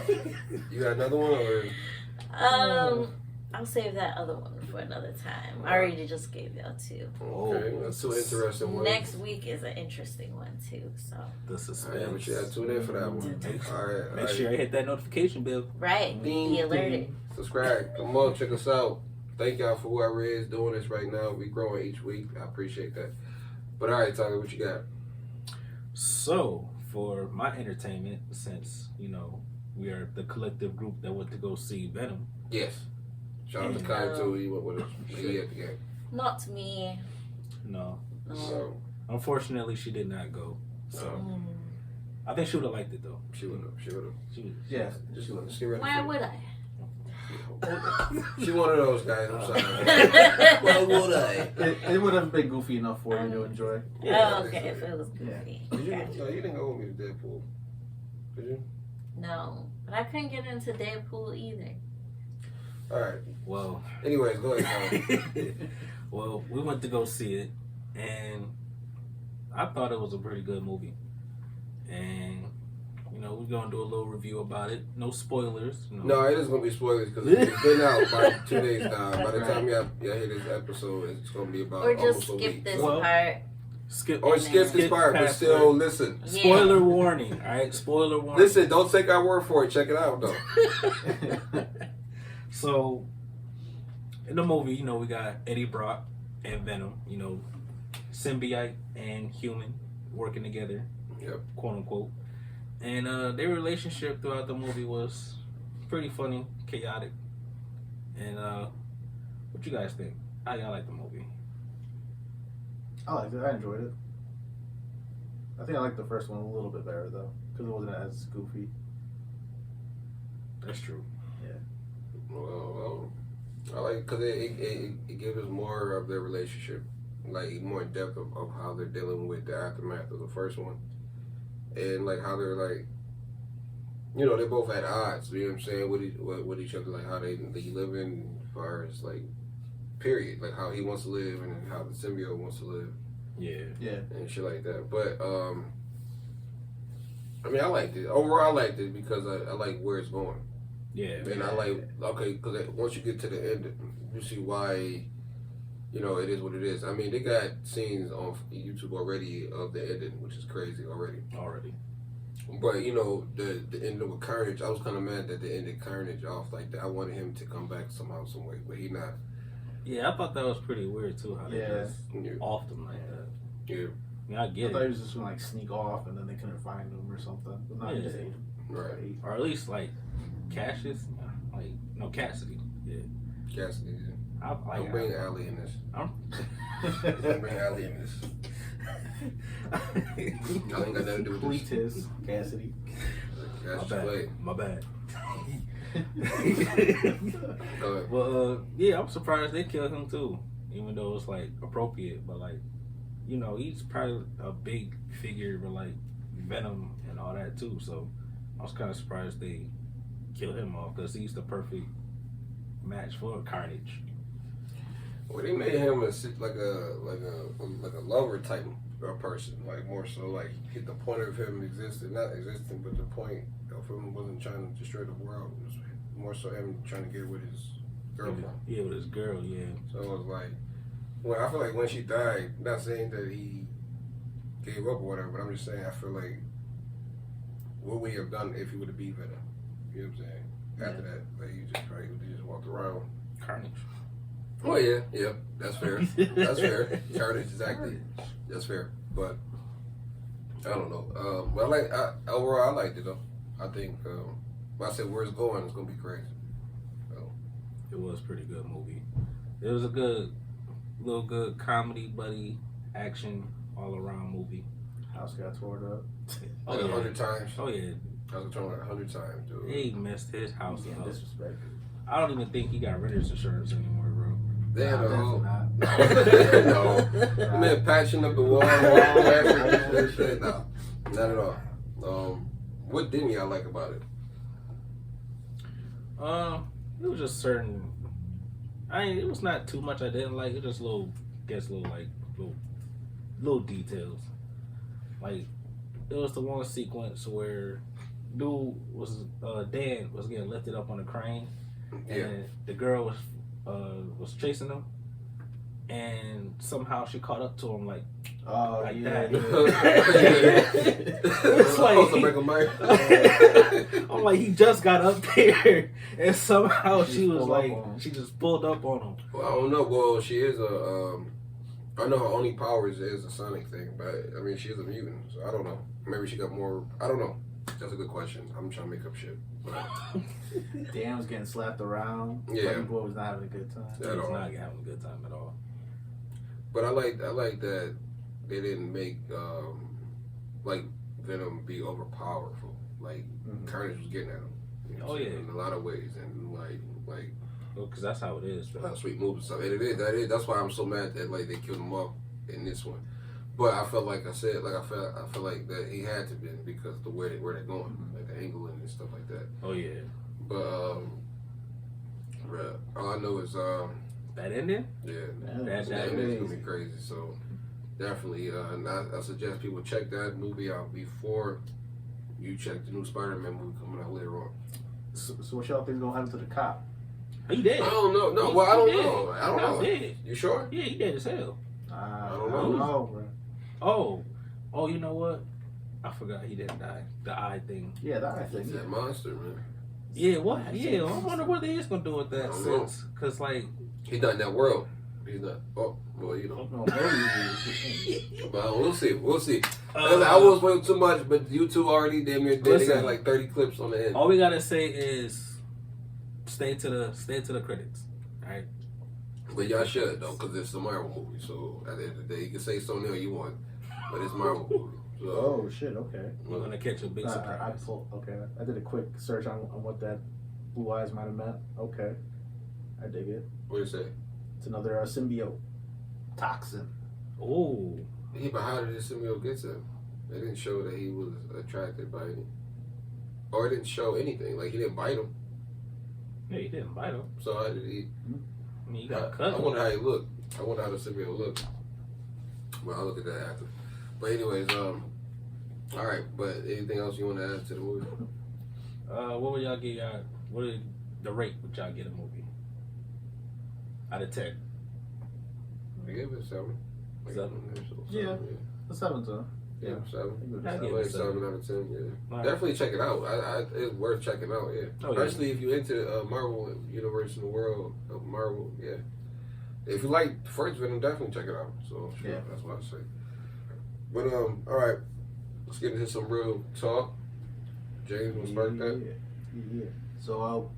Speaker 2: You got another one or?
Speaker 5: I'll save that other one for another time. I already just gave y'all two.
Speaker 2: Okay, that's two interesting ones.
Speaker 5: Next week is an interesting one too. So
Speaker 3: The
Speaker 2: All
Speaker 3: suspense.
Speaker 2: right, but you got tune in for that one. All right.
Speaker 3: Make sure I hit that notification bell.
Speaker 5: right, be alerted.
Speaker 2: Subscribe. Come on, check us out. Thank y'all for whoever is doing this right now. We growing each week. I appreciate that. But all right, Tyler, what you got?
Speaker 3: So, for my entertainment, since, we are the collective group that went to go see Venom.
Speaker 2: Yes. Shout out to Kai too. He went with us. He at the game.
Speaker 5: Not me.
Speaker 3: No.
Speaker 5: No.
Speaker 2: So
Speaker 3: Unfortunately, she did not go. So, I think she would have liked it, though.
Speaker 2: she would have.
Speaker 3: She would.
Speaker 4: Yeah.
Speaker 2: Just get ready.
Speaker 5: Why would I?
Speaker 2: She one of those guys. I'm sorry.
Speaker 3: Why would I?
Speaker 4: It would have been goofy enough for you to enjoy.
Speaker 5: Oh, okay, if it was goofy.
Speaker 2: Did you? No, you didn't go with me to Deadpool. Did you?
Speaker 5: No, but I couldn't get into Deadpool either.
Speaker 2: All right.
Speaker 3: Well,
Speaker 2: Anyways, go ahead. Tyler.
Speaker 3: well, we went to go see it, and I thought it was a pretty good movie. And, we're going to do a little review about it. No spoilers.
Speaker 2: No, it is gonna be spoilers because it's been out by 2 days now. By the time y'all hear this episode, it's gonna be about
Speaker 5: Or just
Speaker 2: almost a
Speaker 5: skip
Speaker 2: week.
Speaker 5: this
Speaker 3: Well,
Speaker 5: part.
Speaker 3: Skip.
Speaker 2: Or skip this part, but
Speaker 3: past
Speaker 2: still
Speaker 3: it.
Speaker 2: listen.
Speaker 5: Yeah.
Speaker 3: Spoiler warning, all right? Spoiler warning.
Speaker 2: Listen, don't take our word for it. Check it out, though.
Speaker 3: So, in the movie, we got Eddie Brock and Venom, symbiote and human working together,
Speaker 2: Yep.
Speaker 3: quote unquote. And their relationship throughout the movie was pretty funny, chaotic. And what you guys think? How y'all like the movie?
Speaker 4: I liked it. I enjoyed it. I think I liked the first one a little bit better though, because it wasn't as goofy.
Speaker 3: That's true.
Speaker 2: Well, I like because it gives us more of their relationship, like more in depth of how they're dealing with the aftermath of the first one, and like how they're like, they're both at odds. You know what I'm saying with each other, like how they live in as far as like, period, like how he wants to live and how the symbiote wants to live.
Speaker 3: Yeah.
Speaker 2: And shit like that. But I mean, I liked it. Overall, I liked it because I like where it's going.
Speaker 3: Yeah.
Speaker 2: And I because once you get to the end, you see why, it is what it is. I mean, they got scenes on YouTube already of the ending, which is crazy already. But the ending with Carnage, I was kind of mad that they ended Carnage off like that. I wanted him to come back somehow, some way, but he not.
Speaker 3: Yeah, I thought that was pretty weird too. How they just off them like that.
Speaker 2: Yeah.
Speaker 3: I mean, I get
Speaker 4: I thought
Speaker 3: it,
Speaker 4: he was just gonna sneak off and then they couldn't find him or something. But not
Speaker 3: Yeah.
Speaker 4: just ate him.
Speaker 2: Right.
Speaker 3: or at least like Cassidy. Yeah.
Speaker 2: Cassidy.
Speaker 3: I like.
Speaker 2: Don't bring Allie in this.
Speaker 3: I'm.
Speaker 2: Don't bring Allie in this. I ain't got nothing to do with this.
Speaker 4: Cletus, Cassidy.
Speaker 3: My bad.
Speaker 2: Go ahead.
Speaker 3: Well, yeah, I'm surprised they killed him too, even though it's like appropriate. But like, he's probably a big figure with like Venom and all that too. So I was kind of surprised they killed him off because he's the perfect match for Carnage.
Speaker 2: Well, they made him like a lover type of person, like more so like hit the point of him not existing, but the point of him wasn't trying to destroy the world. It was more so him trying to get with his girlfriend.
Speaker 3: Yeah, with his girl. Yeah.
Speaker 2: So it was like, well, I feel like when she died, not saying that he gave up or whatever, but I'm just saying I feel like what would he have done if he would have beat Venom? You know what I'm saying? After that, like he just probably would have just walked around.
Speaker 3: Carnage.
Speaker 2: Oh yeah, that's fair. That's fair. Carnage, exactly. That's fair. But I don't know. But overall I liked it though. I think when I said where it's going be crazy. So.
Speaker 3: It was a pretty good movie. It was a good comedy, buddy, action, all around movie.
Speaker 4: House got torn up.
Speaker 2: Like 100 times.
Speaker 3: Oh yeah.
Speaker 2: I was torn like 100 times, dude.
Speaker 3: He messed his house up.
Speaker 4: Disrespected.
Speaker 3: I don't even think he got renter's insurance anymore, bro.
Speaker 2: They had a whole
Speaker 4: Definitely not.
Speaker 2: no. Man, patching up the wall, and shit. No, not at all. What didn't y'all like about it?
Speaker 3: It was just certain. It was not too much I didn't like. It just little details. Like it was the one sequence where Dan was getting lifted up on a crane, and the girl was chasing him, and somehow she caught up to him like that. It's like I'm like he just got up there, and somehow she just pulled up on him.
Speaker 2: Well, I don't know. Well, she is I know her only powers is a sonic thing, but I mean she is a mutant, so I don't know. Maybe she got more. I don't know. That's a good question. I'm trying to make up shit.
Speaker 4: Dan was getting slapped around.
Speaker 2: Yeah.
Speaker 4: Buddy Boy was not having a good time.
Speaker 3: He was not having a good time at all.
Speaker 2: But I like that they didn't make like Venom be overpowerful. Like Carnage was getting at him. You know in a lot of ways, and like.
Speaker 3: Because that's how it is.
Speaker 2: Sweet move and stuff. And it is. That's why I'm so mad that like they killed him off in this one. But I felt like I said, I felt like that he had to be because the where they're going, like the angle and stuff like that.
Speaker 3: Oh yeah.
Speaker 2: But all I know is
Speaker 3: that ending.
Speaker 2: Yeah,
Speaker 3: that
Speaker 2: ending is gonna be crazy. So definitely, I suggest people check that movie out before you check the new Spider-Man movie coming out later on.
Speaker 4: So what y'all think is gonna happen to the cop?
Speaker 3: He dead.
Speaker 2: I don't know. No, well, I don't know. I don't know.
Speaker 3: Dead.
Speaker 2: You sure?
Speaker 3: Yeah, he dead as hell.
Speaker 2: I don't know.
Speaker 3: Bro. Oh, you know what? I forgot he didn't die. The eye thing.
Speaker 4: Yeah, the eye thing.
Speaker 2: He's that monster, man.
Speaker 3: Yeah, what? Yeah, I wonder what they is gonna do with that since, cause like
Speaker 2: he's not in that world. He's not. Oh, well, you know. But we'll see. We'll see. I was waiting too much, but you two already damn near did. They got like 30 clips on the end.
Speaker 3: All we gotta say is stay to the critics, right?
Speaker 2: But y'all should though, cause it's a Marvel movie. So at the end of the day, you can say something else you want, but it's Marvel movie. So,
Speaker 4: oh shit! Okay.
Speaker 3: We're gonna catch a big surprise.
Speaker 4: I did a quick search on what that blue eyes might have meant. Okay, I dig it.
Speaker 2: What do you say?
Speaker 4: It's another symbiote toxin.
Speaker 3: Oh.
Speaker 2: Yeah, but how did the symbiote get to him? They didn't show that he was attracted by any, or it didn't show anything. Like he didn't bite him.
Speaker 3: Yeah, he didn't bite him.
Speaker 2: So how did he?
Speaker 3: I mean, you got cut.
Speaker 2: I wonder how he looked. I wonder how the symbiote looked. Well, I'll look at that after. But anyways, all right. But anything else you want to add to the movie?
Speaker 3: What would y'all give y'all? What is the rate would y'all get a movie out of 10?
Speaker 2: I gave it a 7.
Speaker 3: 7.
Speaker 4: Yeah. A 7 to.
Speaker 2: Yeah, 7.
Speaker 3: I give
Speaker 2: Like
Speaker 3: it
Speaker 2: 7 out of 10. Yeah,
Speaker 3: Right.
Speaker 2: definitely check it out. It's worth checking out. Yeah, especially if you into Marvel universe and the world of Marvel. Yeah, if you like the first Venom, definitely check it out. So sure, that's what I say. But all right, let's get into some real talk. James, want to start that?
Speaker 4: Yeah. So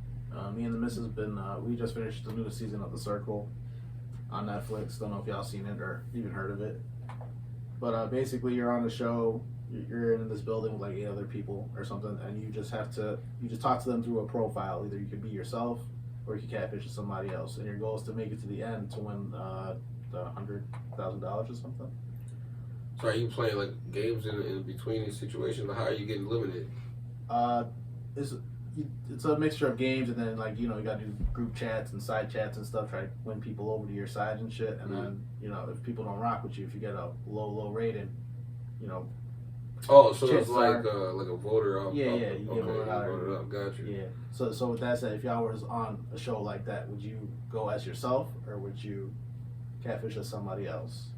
Speaker 4: me and the missus been we just finished the newest season of The Circle on Netflix. Don't know if y'all seen it or even heard of it. But basically, you're on the show. You're in this building with like 8 other people or something, and you just talk to them through a profile. Either you could be yourself, or you can catfish somebody else. And your goal is to make it to the end to win the $100,000 or something.
Speaker 2: So are you playing like games in between these situations, or how are you getting eliminated?
Speaker 4: it's a mixture of games, and then like you got to do group chats and side chats and stuff, try to win people over to your side and shit. And then if people don't rock with you, if you get a low rating,
Speaker 2: Oh, so it's
Speaker 4: chances
Speaker 2: like
Speaker 4: are-
Speaker 2: a voter up.
Speaker 4: Yeah,
Speaker 2: up,
Speaker 4: yeah,
Speaker 2: okay,
Speaker 4: you get voted out.
Speaker 2: voted up. Got you.
Speaker 4: Yeah. So with that said, if y'all was on a show like that, would you go as yourself or would you catfish as somebody else?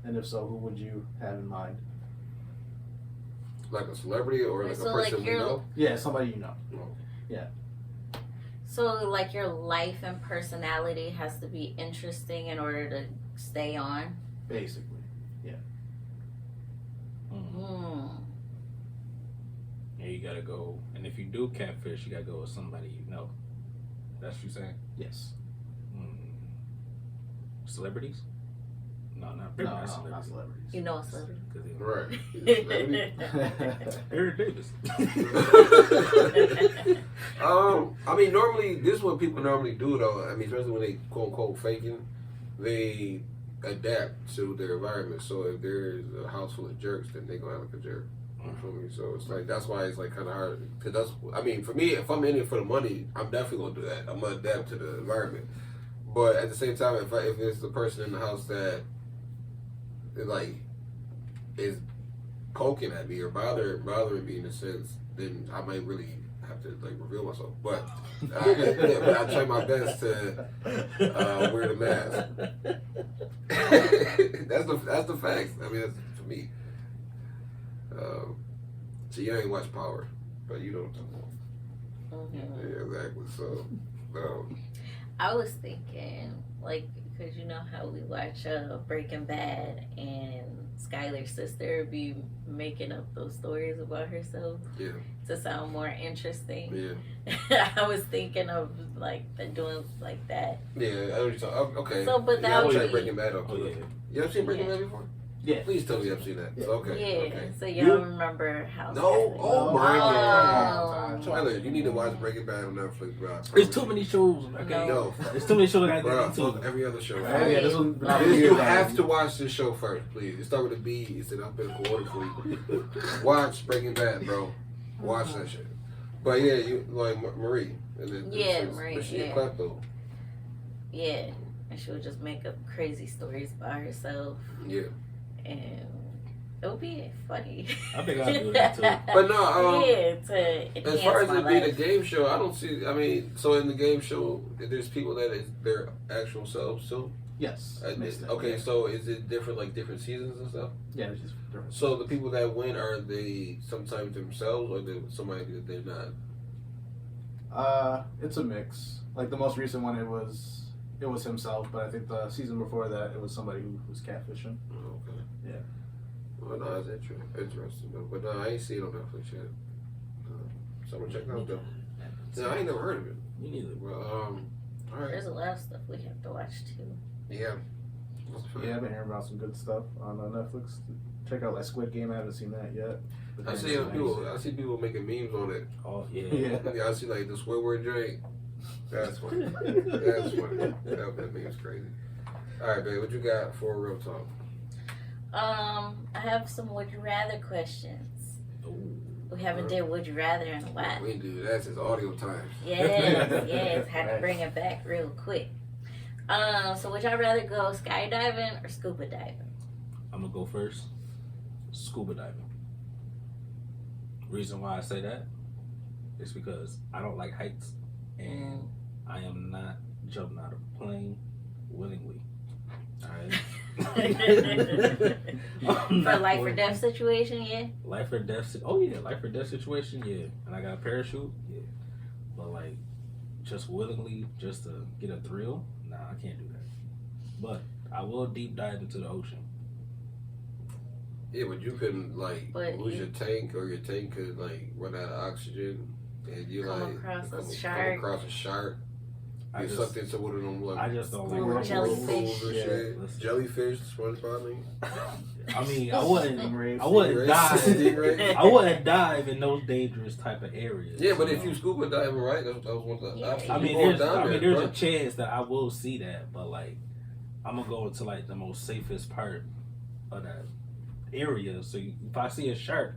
Speaker 4: And if so, who would you have in mind?
Speaker 2: Like a celebrity or like
Speaker 5: So,
Speaker 2: a
Speaker 5: like,
Speaker 2: person we
Speaker 5: you're-
Speaker 2: know?
Speaker 4: Yeah, somebody you know.
Speaker 5: So, like, your life and personality has to be interesting in order to stay on.
Speaker 4: Basically.
Speaker 3: Yeah, you gotta go. And if you do catfish, you gotta go with somebody you know. That's what you saying?
Speaker 4: Yes.
Speaker 3: Celebrities? No, not
Speaker 4: No,
Speaker 3: celebrities.
Speaker 4: not celebrities.
Speaker 5: You know a celebrity.
Speaker 3: 'Cause they-
Speaker 2: Right. Celebrity.
Speaker 3: Eric Davis.
Speaker 2: I mean, normally this is what people normally do, though. I mean, especially when they quote unquote faking, they adapt to their environment. So if there's a house full of jerks, then they gonna act like a jerk. You feel me? So it's like that's why it's like kind of hard. Cause that's, I mean, for me, if I'm in it for the money, I'm definitely gonna do that. I'm gonna adapt to the environment. But at the same time, if it's the person in the house that like is poking at me or bothering me in a sense, then I might really have to like reveal myself. But I try my best to wear the mask. that's the facts. I mean, that's for me. So you ain't watch Power, but you know what I'm talking about. Yeah, exactly. So,
Speaker 5: I was thinking, like, because you know how we watch Breaking Bad and Skylar's sister be making up those stories about herself to sound more interesting.
Speaker 2: yeah,
Speaker 5: I was thinking of like doing like that.
Speaker 2: yeah. I know what you're talking. Okay.
Speaker 5: So, but that
Speaker 2: I
Speaker 5: would
Speaker 2: check
Speaker 5: be-
Speaker 2: Breaking Bad up.
Speaker 3: Oh, yeah.
Speaker 2: You ever seen Breaking
Speaker 5: Yeah.
Speaker 2: Bad before?
Speaker 4: Yeah.
Speaker 2: Please tell me I've seen that.
Speaker 4: Yeah.
Speaker 2: Okay.
Speaker 5: Yeah.
Speaker 2: Okay.
Speaker 5: So y'all remember how?
Speaker 2: No.
Speaker 5: Skylar-
Speaker 2: Oh my
Speaker 5: Oh.
Speaker 2: God. Tyler, you need to watch Breaking Bad on Netflix, bro.
Speaker 3: There's too many shows. Okay?
Speaker 2: No.
Speaker 3: There's too many shows I
Speaker 2: Bro,
Speaker 3: gotta get
Speaker 2: fuck
Speaker 3: into.
Speaker 2: every other show.
Speaker 4: Yeah, this one.
Speaker 2: You have to watch this show first, please. It start with a B. It's in alphabetical order for you. Watch Breaking Bad, bro. Watch that shit. But yeah, you like Marie. And then,
Speaker 5: Yeah, Marie,
Speaker 2: But she
Speaker 5: yeah.
Speaker 2: a klepto.
Speaker 5: Yeah, and she would just make up crazy stories by herself,
Speaker 2: Yeah.
Speaker 5: and it would be funny.
Speaker 3: I think I'll do that too.
Speaker 2: But no,
Speaker 5: yeah, to enhance
Speaker 2: as far as
Speaker 5: my
Speaker 2: it being a
Speaker 5: life.
Speaker 2: game show, I don't see. I mean, so in the game show, there's people that is their actual selves too.
Speaker 4: Yes. mixed in,
Speaker 2: Okay,
Speaker 4: yeah.
Speaker 2: so is it different, like different seasons and stuff?
Speaker 4: Yeah, it's just different.
Speaker 2: So the people that win, are they sometimes themselves or they somebody that they're not?
Speaker 4: It's a mix. Like the most recent one, it was himself, but I think the season before that, it was somebody who was catfishing.
Speaker 2: Oh, okay.
Speaker 4: Yeah.
Speaker 2: Well, no, it's interesting though. But no, I ain't seen it on Netflix yet. So I'm gonna check it out though. No, I ain't never heard of it.
Speaker 3: Me neither.
Speaker 2: Well, all right.
Speaker 5: There's a lot of stuff we have to watch too.
Speaker 2: Yeah.
Speaker 4: Yeah, I've been hearing about some good stuff on Netflix. Check out like Squid Game. I haven't seen that yet. But
Speaker 2: I see people making memes on it.
Speaker 3: Oh yeah.
Speaker 4: Yeah.
Speaker 2: Yeah, I see like the Squidward drink. That's funny. That's funny. That meme's crazy. All right, babe, what you got for real talk?
Speaker 5: I have some would you rather questions.
Speaker 3: Ooh.
Speaker 5: We haven't did would you rather in a while.
Speaker 2: We do that's his audio time.
Speaker 5: Yes, had to bring it back real quick. So would y'all rather go skydiving or scuba diving?
Speaker 3: I'm gonna go first. Scuba diving. Reason why I say that is because I don't like heights, and I am not jumping out of a plane willingly. Alright.
Speaker 5: For life or death situation, yeah.
Speaker 3: Life or death. Oh yeah, life or death situation. Yeah, and I got a parachute. Yeah, but like just willingly, just to get a thrill. Nah, I can't do that. But I will deep dive into the ocean.
Speaker 2: Yeah, but you couldn't like
Speaker 5: But
Speaker 2: lose
Speaker 5: you-
Speaker 2: your tank, or your tank could like run out of oxygen, and you
Speaker 5: Come
Speaker 2: like
Speaker 5: across a
Speaker 2: come
Speaker 5: shark.
Speaker 2: across a shark.
Speaker 3: I
Speaker 2: You
Speaker 3: just,
Speaker 2: sucked into one of them like
Speaker 3: I just don't like
Speaker 5: Little
Speaker 3: roller
Speaker 5: jellyfish.
Speaker 3: coasters.
Speaker 2: pools or
Speaker 4: Yeah,
Speaker 2: shit.
Speaker 3: listen.
Speaker 2: Jellyfish, SpongeBob. I mean,
Speaker 3: I mean, I wouldn't
Speaker 4: Stingrays.
Speaker 3: dive.
Speaker 2: Stingrays.
Speaker 3: I wouldn't dive in those dangerous type of areas.
Speaker 2: Yeah, but if
Speaker 3: know?
Speaker 2: you scuba diving, right? That was one of the
Speaker 5: Yeah.
Speaker 2: options.
Speaker 3: I
Speaker 2: You
Speaker 3: mean,
Speaker 2: going
Speaker 3: there's,
Speaker 2: down
Speaker 3: I mean,
Speaker 2: there,
Speaker 3: there's
Speaker 2: bro.
Speaker 3: a chance that I will see that, but like, I'm gonna go into like the most safest part of that area. So if I see a shark,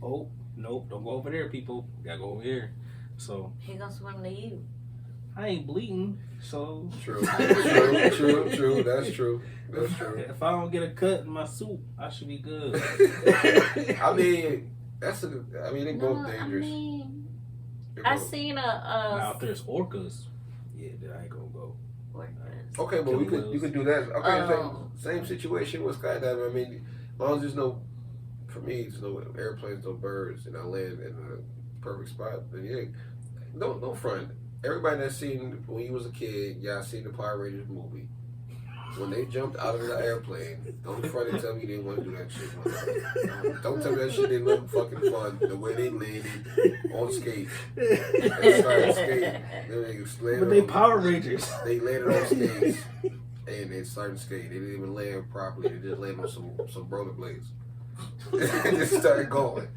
Speaker 3: oh nope, don't go over there, people. You gotta go over here. So
Speaker 5: He gonna swim to you.
Speaker 3: I ain't bleeding. So
Speaker 2: True. That's true. That's true.
Speaker 3: if I don't get a cut in my suit, I should be good.
Speaker 2: I mean, they both dangerous.
Speaker 5: I seen
Speaker 3: Now if there's orcas, yeah, then I ain't gonna go.
Speaker 2: Okay, but you could do that. Okay, same situation with skydiving. I mean, as long as there's no, for me, there's no airplanes, no birds, and I land in a perfect spot, then yeah, don't front. Everybody that's seen when you was a kid, y'all seen the Power Rangers movie. When they jumped out of the airplane, don't front and tell me you didn't want to do that shit. Don't tell me that shit didn't look fucking fun. The way they landed on skates. They started skating.
Speaker 3: But they Power Rangers.
Speaker 2: They landed on skates and they started skating. They didn't even land properly. They just landed on some rollerblades. And just started going.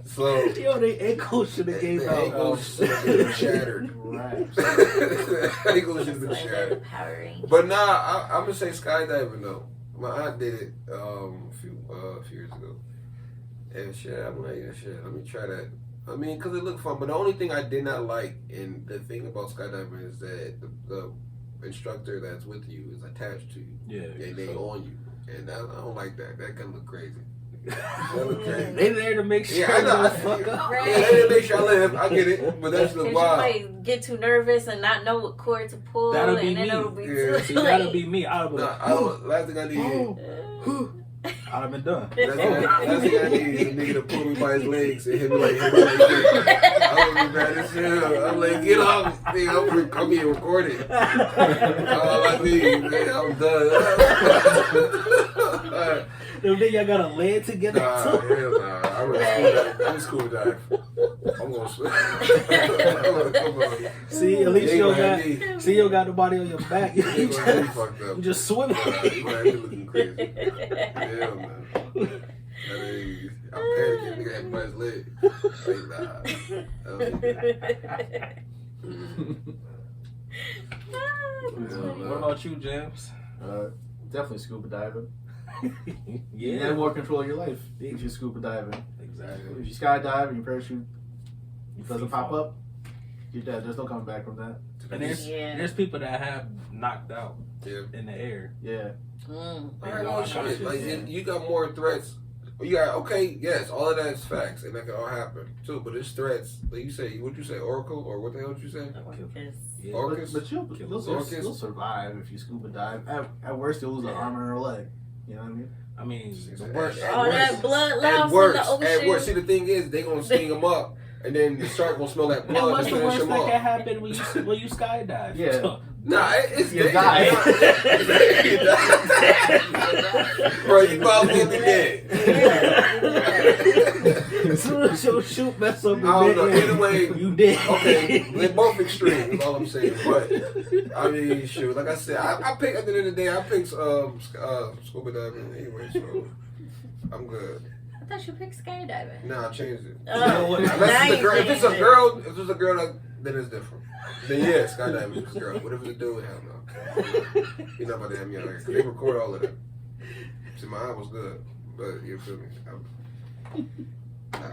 Speaker 2: So
Speaker 3: yo, they ankles should have gave out.
Speaker 2: Ankles should have been shattered.
Speaker 4: Right.
Speaker 2: Ankles should have been shattered. But nah, I'm gonna say skydiving though. My aunt did it a few years ago, and shit, I'm like, yeah, shit, let me try that. I mean, cause it looked fun. But the only thing I did not like, and the thing about skydiving is that the instructor that's with you is attached to you.
Speaker 3: Yeah.
Speaker 2: And they on you, and I don't like that. That can look crazy.
Speaker 3: They there to make sure
Speaker 2: I know.
Speaker 3: fuck up.
Speaker 5: Right.
Speaker 2: Yeah, they there to make sure I live. I get it, but that's the
Speaker 5: Because
Speaker 2: wild.
Speaker 5: you might get too nervous and not know what cord to pull,
Speaker 3: That'll be
Speaker 5: and then
Speaker 3: me.
Speaker 5: it'll be
Speaker 2: Yeah.
Speaker 5: too
Speaker 3: See,
Speaker 5: late.
Speaker 3: that'll be me. I'd have been
Speaker 2: Last thing I need.
Speaker 3: I'd have been done.
Speaker 2: Last thing I need is a nigga to pull me by his legs and hit me like this. I would be bad as hell. I'm like, get off. Nigga, I'm being recorded. All I need, man, I'm done.
Speaker 3: Them niggas y'all gotta lay it together.
Speaker 2: Nah, hell nah. I'm scuba dive. I'm gonna swim. Come on.
Speaker 3: See, at least you got nobody on your back. You
Speaker 2: You
Speaker 3: just swimming.
Speaker 2: You might be looking crazy. Hell no. I'm panicking. Nigga had by his leg.
Speaker 3: What about you, James?
Speaker 4: Definitely scuba diving.
Speaker 3: Yeah.
Speaker 4: You have more control of your life if you're scuba diving.
Speaker 3: Exactly.
Speaker 4: If you skydive and your parachute
Speaker 3: You
Speaker 4: doesn't
Speaker 3: free
Speaker 4: pop
Speaker 3: fall.
Speaker 4: up, you're dead. There's no coming back from that.
Speaker 3: And there's people that have knocked out in the air.
Speaker 4: Yeah.
Speaker 2: Shit. Like, you got more threats. You got, okay, yes, all of that is facts, and that can all happen, too, but it's threats. Like you say, what'd you say, Oracle, or what the hell did you say?
Speaker 3: Yeah.
Speaker 2: Orcas?
Speaker 4: But you'll survive if you scuba dive. At worst, you'll lose an arm or a leg. You know what I mean?
Speaker 3: I mean, the
Speaker 2: At
Speaker 3: worst.
Speaker 5: All
Speaker 2: worst.
Speaker 5: that blood
Speaker 2: At
Speaker 5: loss in
Speaker 2: worst,
Speaker 5: the ocean.
Speaker 2: at worst. See, the thing is, they gonna sting them up, and then the shark gonna smell that
Speaker 3: And
Speaker 2: blood
Speaker 3: what's
Speaker 2: and
Speaker 3: the
Speaker 2: finish
Speaker 3: worst
Speaker 2: them
Speaker 3: that can
Speaker 2: off.
Speaker 3: happen when you skydive?
Speaker 4: Yeah.
Speaker 2: Nah, it's
Speaker 4: You
Speaker 2: dangerous.
Speaker 4: die.
Speaker 2: You die. Bro, you probably gonna be dead.
Speaker 3: As soon as your shoot mess up,
Speaker 2: I don't know. Either way,
Speaker 3: you dead.
Speaker 2: Okay, they're both extreme. Is all I'm saying. But I mean, shoot. Like I said, I pick at the end of the day. I picked scuba diving anyway, so I'm good.
Speaker 5: I thought you picked skydiving.
Speaker 2: Nah, I changed it.
Speaker 3: know what?
Speaker 2: Unless it's a girl. If it's a girl, then it's different. Then yeah, skydiving is a girl. What if it's a dude? Hell no. You're not about to have me out here. 'Cause they record all of that. See, my eye was good, but you feel me?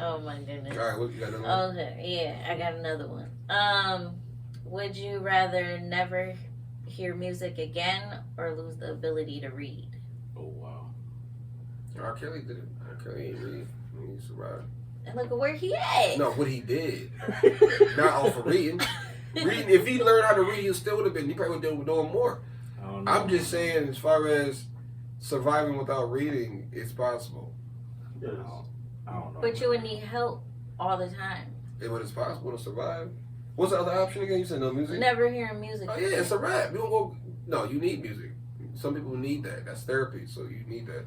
Speaker 5: Oh my goodness.
Speaker 2: All right, what you got? Another one?
Speaker 5: Okay, yeah, I got another one. Would you rather never hear music again or lose the ability to read?
Speaker 3: Oh wow.
Speaker 2: R. Kelly did it. R. Kelly ain't read. He survived.
Speaker 5: And look at where he at.
Speaker 2: No, what he did. Not off of reading. Reading. If he learned how to read, he still would have been. He probably would have been doing more.
Speaker 3: I don't know.
Speaker 2: I'm just saying, as far as surviving without reading, it's possible.
Speaker 3: I don't know.
Speaker 5: But you would need help all the time.
Speaker 2: It it's possible to survive. What's the other option again? You said no music?
Speaker 5: Never hearing music.
Speaker 2: Oh yeah, it's a rap. You don't go. No, you need music. Some people need that. That's therapy. So you need that.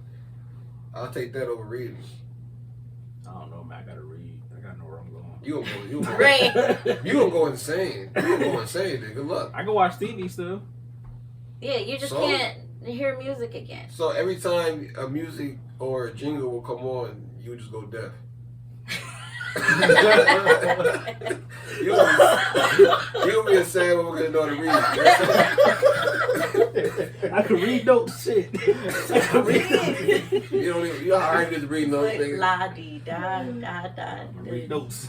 Speaker 2: I'll take that over reading.
Speaker 3: I don't know, man. I gotta read. I gotta know where I'm going.
Speaker 2: You gonna go.
Speaker 5: Right.
Speaker 2: You gonna go insane. You gonna go insane. Then good luck.
Speaker 3: I can watch TV still.
Speaker 5: Yeah, you just
Speaker 2: So?
Speaker 5: can't hear music again.
Speaker 2: So every time a music or a jingle will come on, you just go deaf. You'll be a sad when we're gonna know how to read.
Speaker 3: I can read notes, shit. I can read.
Speaker 2: You don't even. You already just reading those
Speaker 5: Like
Speaker 2: things.
Speaker 5: la di da da da.
Speaker 3: Read notes.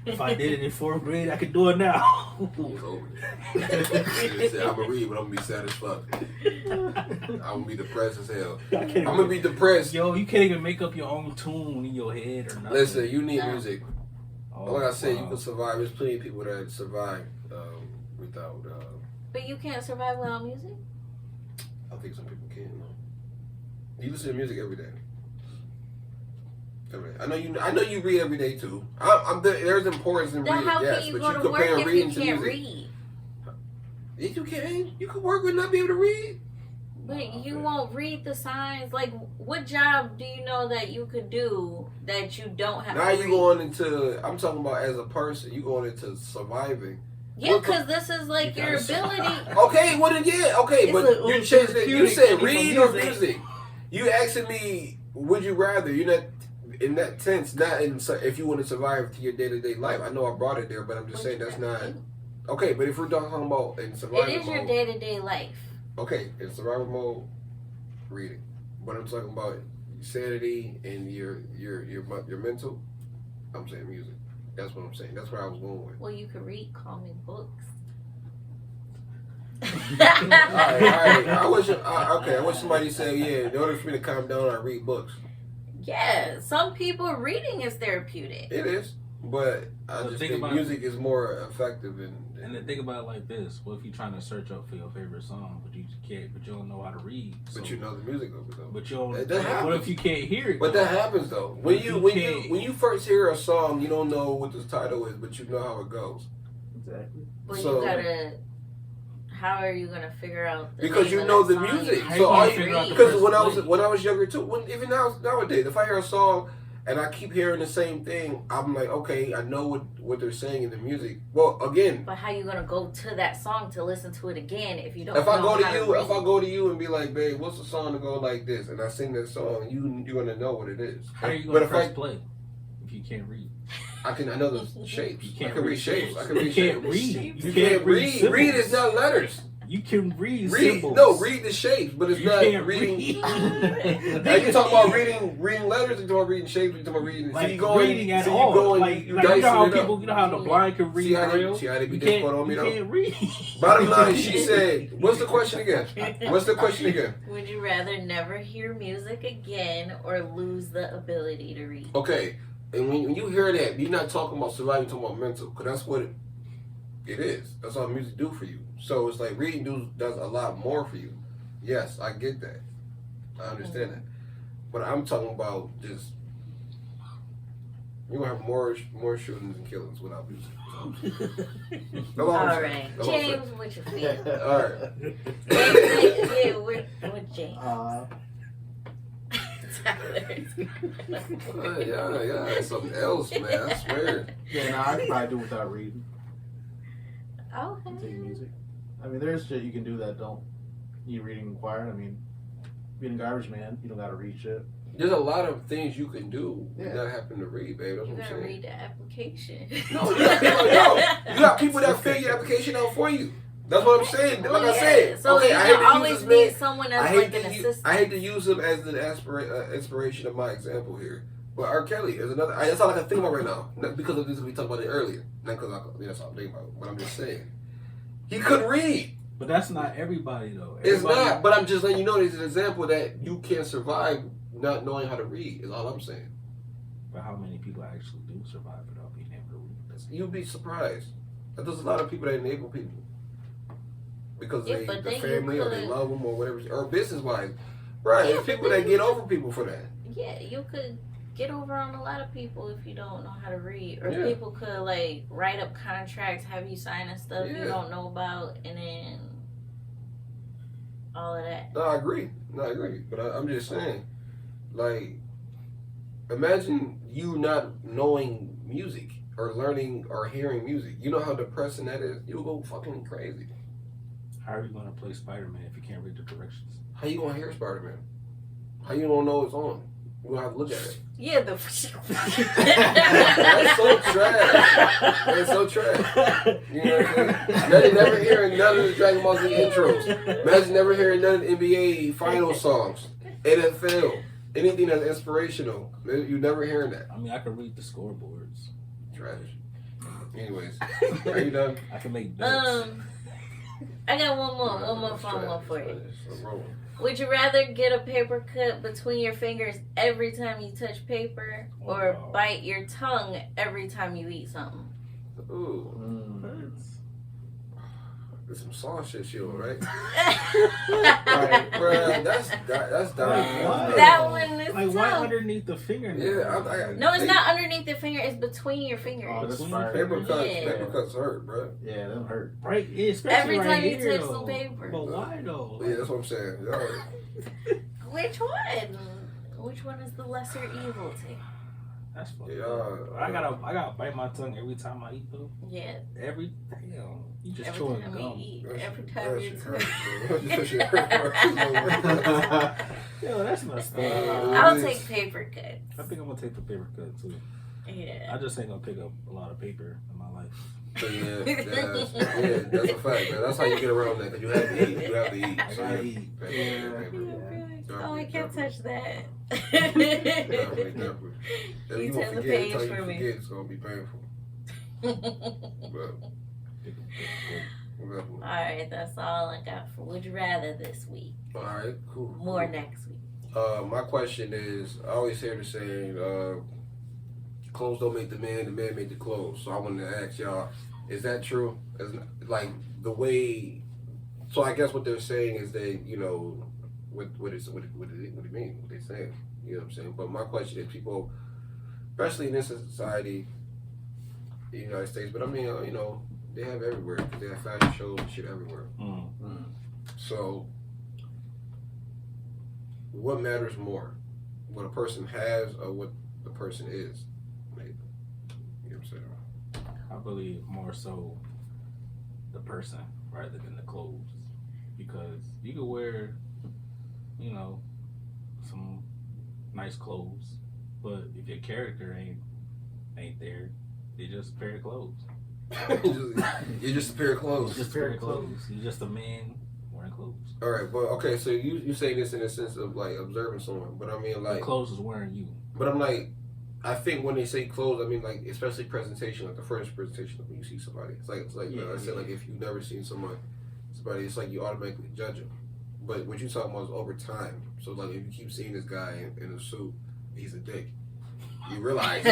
Speaker 3: If I did it in 4th grade, I could do it now.
Speaker 2: It's over. He said, I'm gonna read, but I'm gonna be sad as fuck. I'm gonna be depressed as hell. I'm gonna be depressed.
Speaker 3: Yo, you can't even make up your own tune in your head or nothing.
Speaker 2: Listen, you need music.
Speaker 3: Oh,
Speaker 2: Like I said,
Speaker 3: wow.
Speaker 2: you can survive. There's plenty of people that survive without.
Speaker 5: But you can't survive without music?
Speaker 2: I think some people can. You listen to music every day. Every day. I know you read every day too. There's importance in
Speaker 5: Then
Speaker 2: reading,
Speaker 5: how
Speaker 2: yes,
Speaker 5: can you
Speaker 2: but
Speaker 5: go
Speaker 2: you
Speaker 5: to work
Speaker 2: compare
Speaker 5: if
Speaker 2: reading
Speaker 5: you
Speaker 2: to
Speaker 5: can't
Speaker 2: music.
Speaker 5: read?
Speaker 2: Yes, you can. You can work and not be able to read.
Speaker 5: But you won't read the signs. Like, what job do you know that you could do that you don't have
Speaker 2: Now
Speaker 5: to
Speaker 2: you
Speaker 5: read?
Speaker 2: going into. I'm talking about as a person. You going into surviving.
Speaker 5: Yeah, because this is like your ability.
Speaker 2: Okay, well then, yeah, okay,
Speaker 5: It's
Speaker 2: but
Speaker 5: a-
Speaker 2: you changed it. You said
Speaker 3: therapeutic
Speaker 2: read or
Speaker 3: music.
Speaker 2: music. You asking me, would you rather? You're not in that sense. Not in if you want to survive to your day to day life. I know I brought it there, but I'm just saying that's not okay. But if we're talking about in survival
Speaker 5: It is your
Speaker 2: mode,
Speaker 5: day to day life.
Speaker 2: okay, in survival mode, reading. But I'm talking about sanity and your mental. I'm saying music. That's what I'm saying. That's where I was going with.
Speaker 5: Well, you could read calming books.
Speaker 2: All right. I wish somebody said, yeah, in order for me to calm down, I read books.
Speaker 5: Yeah, some people reading is therapeutic.
Speaker 2: It is, but I
Speaker 3: But
Speaker 2: just
Speaker 3: think
Speaker 2: think
Speaker 3: about-
Speaker 2: music is more effective.
Speaker 3: And then think about it like this: what if you're trying to search up for your favorite song, but you can't, but you don't know how to read?
Speaker 2: But
Speaker 3: So-
Speaker 2: you know the music of it though.
Speaker 3: But you don't.
Speaker 2: That
Speaker 3: What
Speaker 2: happens.
Speaker 3: if you can't hear it?
Speaker 2: But
Speaker 3: though?
Speaker 2: that happens though. When
Speaker 3: You
Speaker 2: you
Speaker 3: can't-
Speaker 2: when you first hear a song, you don't know what the title is, but you know how it goes.
Speaker 4: Exactly.
Speaker 5: But
Speaker 2: So-
Speaker 5: you gotta. How are you gonna figure out? The
Speaker 2: Because
Speaker 5: name
Speaker 2: you
Speaker 5: of
Speaker 2: know
Speaker 5: that
Speaker 2: the
Speaker 5: song?
Speaker 2: music.
Speaker 3: How
Speaker 2: So
Speaker 3: you
Speaker 2: all
Speaker 3: gonna
Speaker 2: you,
Speaker 3: figure out the
Speaker 2: because
Speaker 3: first play?
Speaker 2: when I was younger too, even nowadays, if I hear a song and I keep hearing the same thing, I'm like, okay, I know what they're saying in the music. Well, again,
Speaker 5: But how you gonna go to that song to listen to it again if you don't?
Speaker 2: if I
Speaker 5: know
Speaker 2: go to
Speaker 5: how
Speaker 2: you,
Speaker 5: read?
Speaker 2: if I go to you and be like, babe, what's the song to go like this, and I sing that song, you're gonna know what it is.
Speaker 3: How are you
Speaker 2: But
Speaker 3: gonna
Speaker 2: if
Speaker 3: press play if you can't read?
Speaker 2: I know the shapes.
Speaker 3: You
Speaker 2: I
Speaker 3: can't
Speaker 2: can read
Speaker 3: read
Speaker 2: shapes. I can
Speaker 3: You
Speaker 2: read
Speaker 3: can't
Speaker 2: shapes.
Speaker 3: read.
Speaker 2: You can't read.
Speaker 3: symbols.
Speaker 2: Read is not letters.
Speaker 3: You can read
Speaker 2: Read
Speaker 3: symbols.
Speaker 2: read the shapes, but it's
Speaker 3: You
Speaker 2: not
Speaker 3: can't
Speaker 2: reading.
Speaker 3: read.
Speaker 2: Are you talking about reading letters? Or you talking about reading shapes? Or you talking about reading?
Speaker 3: Like
Speaker 2: so you going,
Speaker 3: reading at
Speaker 2: so
Speaker 3: all.
Speaker 2: you going,
Speaker 3: Like,
Speaker 2: you
Speaker 3: like you know how
Speaker 2: dicing it
Speaker 3: people,
Speaker 2: up.
Speaker 3: you know how the blind can read Braille.
Speaker 2: See how they be
Speaker 3: You
Speaker 2: just
Speaker 3: can't,
Speaker 2: put on me
Speaker 3: you
Speaker 2: though.
Speaker 3: can't read.
Speaker 2: Bottom line, she said, "What's the question again? What's the question again?"
Speaker 5: Would you rather never hear music again or lose the ability to read?
Speaker 2: Okay, and when you hear that, you're not talking about surviving, you're talking about mental, because that's what it is. That's all music do for you. So it's like reading does a lot more for you. Yes, I get that. I understand that. But I'm talking about just you're gonna have more shootings and killings without music. So.
Speaker 5: All right, James, what you feel?
Speaker 2: All right.
Speaker 5: Yeah, with James.
Speaker 2: Yeah, it's something else, man. I swear.
Speaker 4: Yeah, no, I could probably do without reading.
Speaker 5: Okay.
Speaker 4: Take music. I mean, there's shit you can do that don't need reading required. I mean, being a garbage man, you don't gotta read shit.
Speaker 2: There's a lot of things you can do
Speaker 4: Yeah.
Speaker 2: without having to read, babe. That's
Speaker 5: You
Speaker 2: what I'm
Speaker 5: gotta
Speaker 2: saying.
Speaker 5: read the application.
Speaker 2: No, you got people that fill your application out for you. That's what I'm saying.
Speaker 5: Well,
Speaker 2: Like I
Speaker 5: yeah.
Speaker 2: said,
Speaker 5: So
Speaker 2: okay,
Speaker 5: you
Speaker 2: I hate
Speaker 5: can
Speaker 2: to
Speaker 5: always
Speaker 2: use this
Speaker 5: need
Speaker 2: man.
Speaker 5: someone
Speaker 2: I
Speaker 5: that's
Speaker 2: hate
Speaker 5: like
Speaker 2: to
Speaker 5: an
Speaker 2: use,
Speaker 5: assistant.
Speaker 2: I hate to use him as an inspiration of my example here. But R. Kelly is another. That's all I can think about right now. Not because of this, we talked about it earlier. Not because that's all I'm thinking about. But I'm just saying, he couldn't read.
Speaker 3: But that's not everybody though.
Speaker 2: It's
Speaker 3: Everybody-
Speaker 2: not. But I'm just letting you know. There's an example that you can't survive not knowing how to read. Is all I'm saying.
Speaker 3: But how many people actually do survive without being able to read?
Speaker 2: You'd be surprised. There's a lot of people that enable people because
Speaker 5: Yeah,
Speaker 2: they
Speaker 5: but
Speaker 2: the
Speaker 5: then you
Speaker 2: family or they
Speaker 5: could-
Speaker 2: love them or whatever, or business wise. Right,
Speaker 5: Yeah,
Speaker 2: there's
Speaker 5: but
Speaker 2: people
Speaker 5: then
Speaker 2: that
Speaker 5: you
Speaker 2: get over people for that.
Speaker 5: Yeah, you could get over on a lot of people if you don't know how to read. Or
Speaker 2: Yeah.
Speaker 5: people could like write up contracts, have you sign and stuff you
Speaker 2: Yeah.
Speaker 5: don't know about, and then all of that.
Speaker 2: No, I agree. But I'm just saying, like, imagine you not knowing music or learning or hearing music. You know how depressing that is. You'll go fucking crazy.
Speaker 3: How are you gonna play Spider-Man if you can't read the directions?
Speaker 2: How you gonna hear Spider-Man? How you don't know it's on? We'll have to look at it.
Speaker 5: Yeah,
Speaker 2: That's so trash. That's so trash. You know what I'm saying? Imagine never hearing none of the Dragon Ball Z intros. Imagine never hearing none of the NBA final songs. NFL. Anything that's inspirational. You never hearing that.
Speaker 3: I mean, I can read the scoreboards.
Speaker 2: Trash. Anyways, are you done?
Speaker 3: I can make bets.
Speaker 5: I got one more fun one for you.
Speaker 2: Trash.
Speaker 5: Would you rather get a paper cut between your fingers every time you touch paper, or bite your tongue every time you eat something?
Speaker 2: Ooh. There's some sauce shit, right?
Speaker 5: Right,
Speaker 2: bruh, that's dying.
Speaker 5: That one is
Speaker 3: like, why
Speaker 5: tough.
Speaker 3: underneath the fingernail?
Speaker 2: Yeah,
Speaker 5: No, it's not underneath the finger. It's between your fingers.
Speaker 4: Oh, this fire.
Speaker 2: Paper cuts.
Speaker 5: Yeah.
Speaker 2: Paper cuts hurt, bro.
Speaker 4: Yeah, them hurt.
Speaker 3: Right, especially
Speaker 5: Every
Speaker 3: right
Speaker 5: time you
Speaker 3: here,
Speaker 5: touch
Speaker 3: though.
Speaker 5: some paper.
Speaker 3: But why though?
Speaker 2: Yeah, that's what I'm saying.
Speaker 5: Which one? Which one is the lesser evil to?
Speaker 3: That's fucked
Speaker 2: Yeah,
Speaker 3: up. I gotta bite my tongue every time I eat though.
Speaker 5: Yeah.
Speaker 3: Damn. You just
Speaker 5: Every
Speaker 3: chewing
Speaker 5: time
Speaker 3: gum.
Speaker 5: you eat.
Speaker 2: That
Speaker 5: Every
Speaker 2: shit-
Speaker 5: time
Speaker 2: that
Speaker 5: you
Speaker 2: shit
Speaker 5: touch.
Speaker 2: hurt, bro. That shit hurt.
Speaker 3: Yo, that's messed up.
Speaker 5: I'll take paper cuts.
Speaker 3: I think I'm gonna take the paper cut too.
Speaker 5: Yeah.
Speaker 3: I just ain't gonna pick up a lot of paper in my life.
Speaker 2: Yeah, that's a fact, man. That's how you get around that. Cause you have to eat. You have to eat.
Speaker 3: I gotta eat.
Speaker 2: Paper.
Speaker 5: Oh, I can't touch that.
Speaker 2: Definitely. If
Speaker 5: You
Speaker 2: you
Speaker 5: turn
Speaker 2: gonna
Speaker 5: the
Speaker 2: forget,
Speaker 5: page
Speaker 2: until you
Speaker 5: for me.
Speaker 2: forget, it's gonna be painful. But
Speaker 5: Alright, that's all I got for Would You Rather this week.
Speaker 2: alright, cool.
Speaker 5: More next week.
Speaker 2: My question is, I always hear the saying, clothes don't make the man make the clothes. So I wanted to ask y'all, is that true? Like the way, so I guess what they're saying is that, you know, what do you mean? What they saying? You know what I'm saying? But my question is, people, especially in this society, in the United States, but I mean, you know, they have everywhere. They have fashion shows and shit everywhere. So, what matters more? What a person has or what the person is? Maybe. You know what I'm saying?
Speaker 3: I believe more so the person rather than the clothes, because you could wear, you know, some nice clothes, but if your character ain't there, you're just a pair of clothes.
Speaker 2: You're just a pair of clothes.
Speaker 3: Just a pair of clothes. You're just a man wearing clothes.
Speaker 2: All right, but okay, so you say this in the sense of like observing someone, but I mean like
Speaker 3: Clothes is wearing you.
Speaker 2: But I'm like, I think when they say clothes, I mean like especially presentation, like the first presentation when you see somebody. It's like
Speaker 4: Yeah,
Speaker 2: I said, like if you've never seen somebody, it's like you automatically judge them. But what you talking about is over time. So like if you keep seeing this guy in a suit, he's a dick. You realize,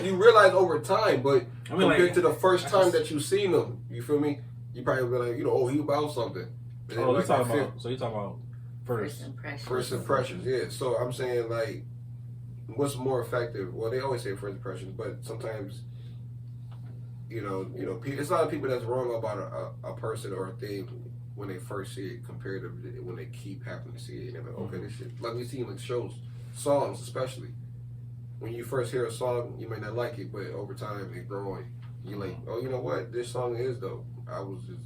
Speaker 2: you realize over time, but
Speaker 3: I mean,
Speaker 2: compared
Speaker 3: like,
Speaker 2: to the first time that you seen him, you feel me? You probably be like, you know, oh, he about something. And then,
Speaker 3: Oh,
Speaker 2: like,
Speaker 3: you're talking about
Speaker 5: First impressions.
Speaker 2: first impressions, yeah. So I'm saying like, what's more effective? Well, they always say first impressions, but sometimes, you know, it's a lot of people that's wrong about a person or a thing when they first see it compared to when they keep happening to see it. And they're like, okay, this shit. Like we see in like shows, songs especially. When you first hear a song, you may not like it, but over time it's growing. You're like, oh, you know what? This song is dope.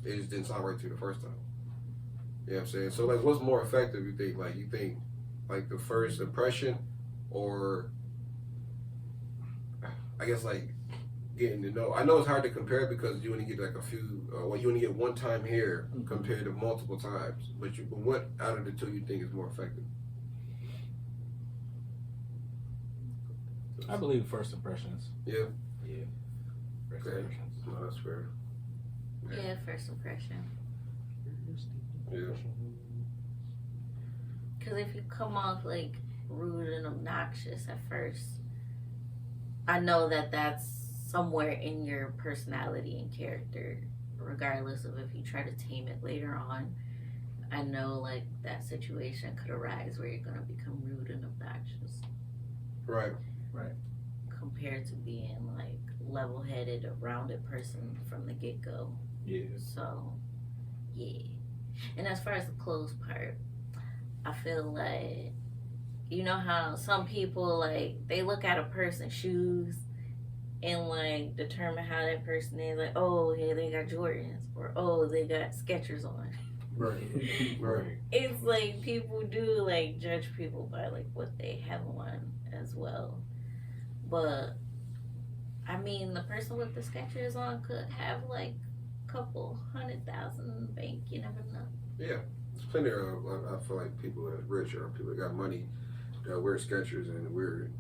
Speaker 2: It just didn't sound right to you the first time. You know what I'm saying? So like, what's more effective? You think like the first impression, or I guess like getting to know. I know it's hard to compare because you only get like a few. You only get one time here compared to multiple times. But what out of the two you think is more effective?
Speaker 3: I believe first impressions.
Speaker 2: Yeah.
Speaker 3: Yeah. First
Speaker 2: Okay.
Speaker 3: impressions.
Speaker 2: No, that's fair.
Speaker 5: Yeah, first impression.
Speaker 2: Yeah.
Speaker 5: Because if you come off like rude and obnoxious at first, I know that that's somewhere in your personality and character, regardless of if you try to tame it later on. I know like that situation could arise where you're going to become rude and obnoxious.
Speaker 2: Right.
Speaker 5: Compared to being like level-headed, a rounded person from the get-go.
Speaker 3: Yeah.
Speaker 5: So, yeah. And as far as the clothes part, I feel like, you know how some people, like, they look at a person's shoes and, like, determine how that person is. Like, oh, yeah, they got Jordans. Or, oh, they got Skechers on.
Speaker 2: Right. Right.
Speaker 5: It's like people do like judge people by like what they have on as well. But I mean, the person with the Skechers on could have like a couple 100,000 in the bank. You never know.
Speaker 2: Yeah, there's plenty of. I feel like people that are rich or people that got money that wear Skechers and wear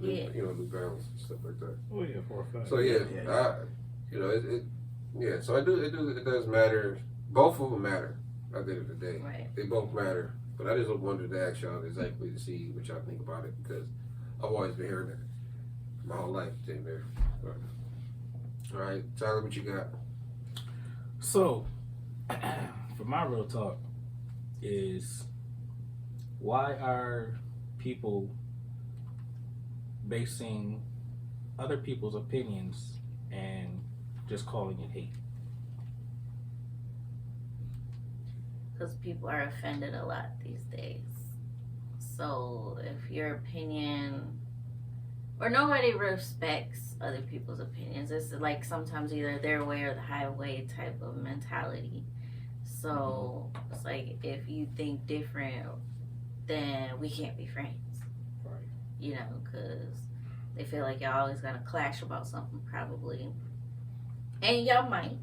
Speaker 5: Yeah.
Speaker 2: New Balance and stuff like that.
Speaker 3: Oh yeah, for a fact.
Speaker 2: So So it does matter. Both of them matter at the end of the day.
Speaker 5: Right.
Speaker 2: They both matter. But I just wanted to ask y'all exactly to see what y'all think about it because I've always been hearing it my whole life. There. All right, Tyler, what you got?
Speaker 3: So, for my real talk is why are people basing other people's opinions and just calling it hate?
Speaker 5: Because people are offended a lot these days. So if your opinion, or nobody respects other people's opinions, it's like sometimes either their way or the highway type of mentality. So it's like if you think different, then we can't be friends.
Speaker 3: Right.
Speaker 5: You know, because they feel like y'all always gonna clash about something probably. And y'all might,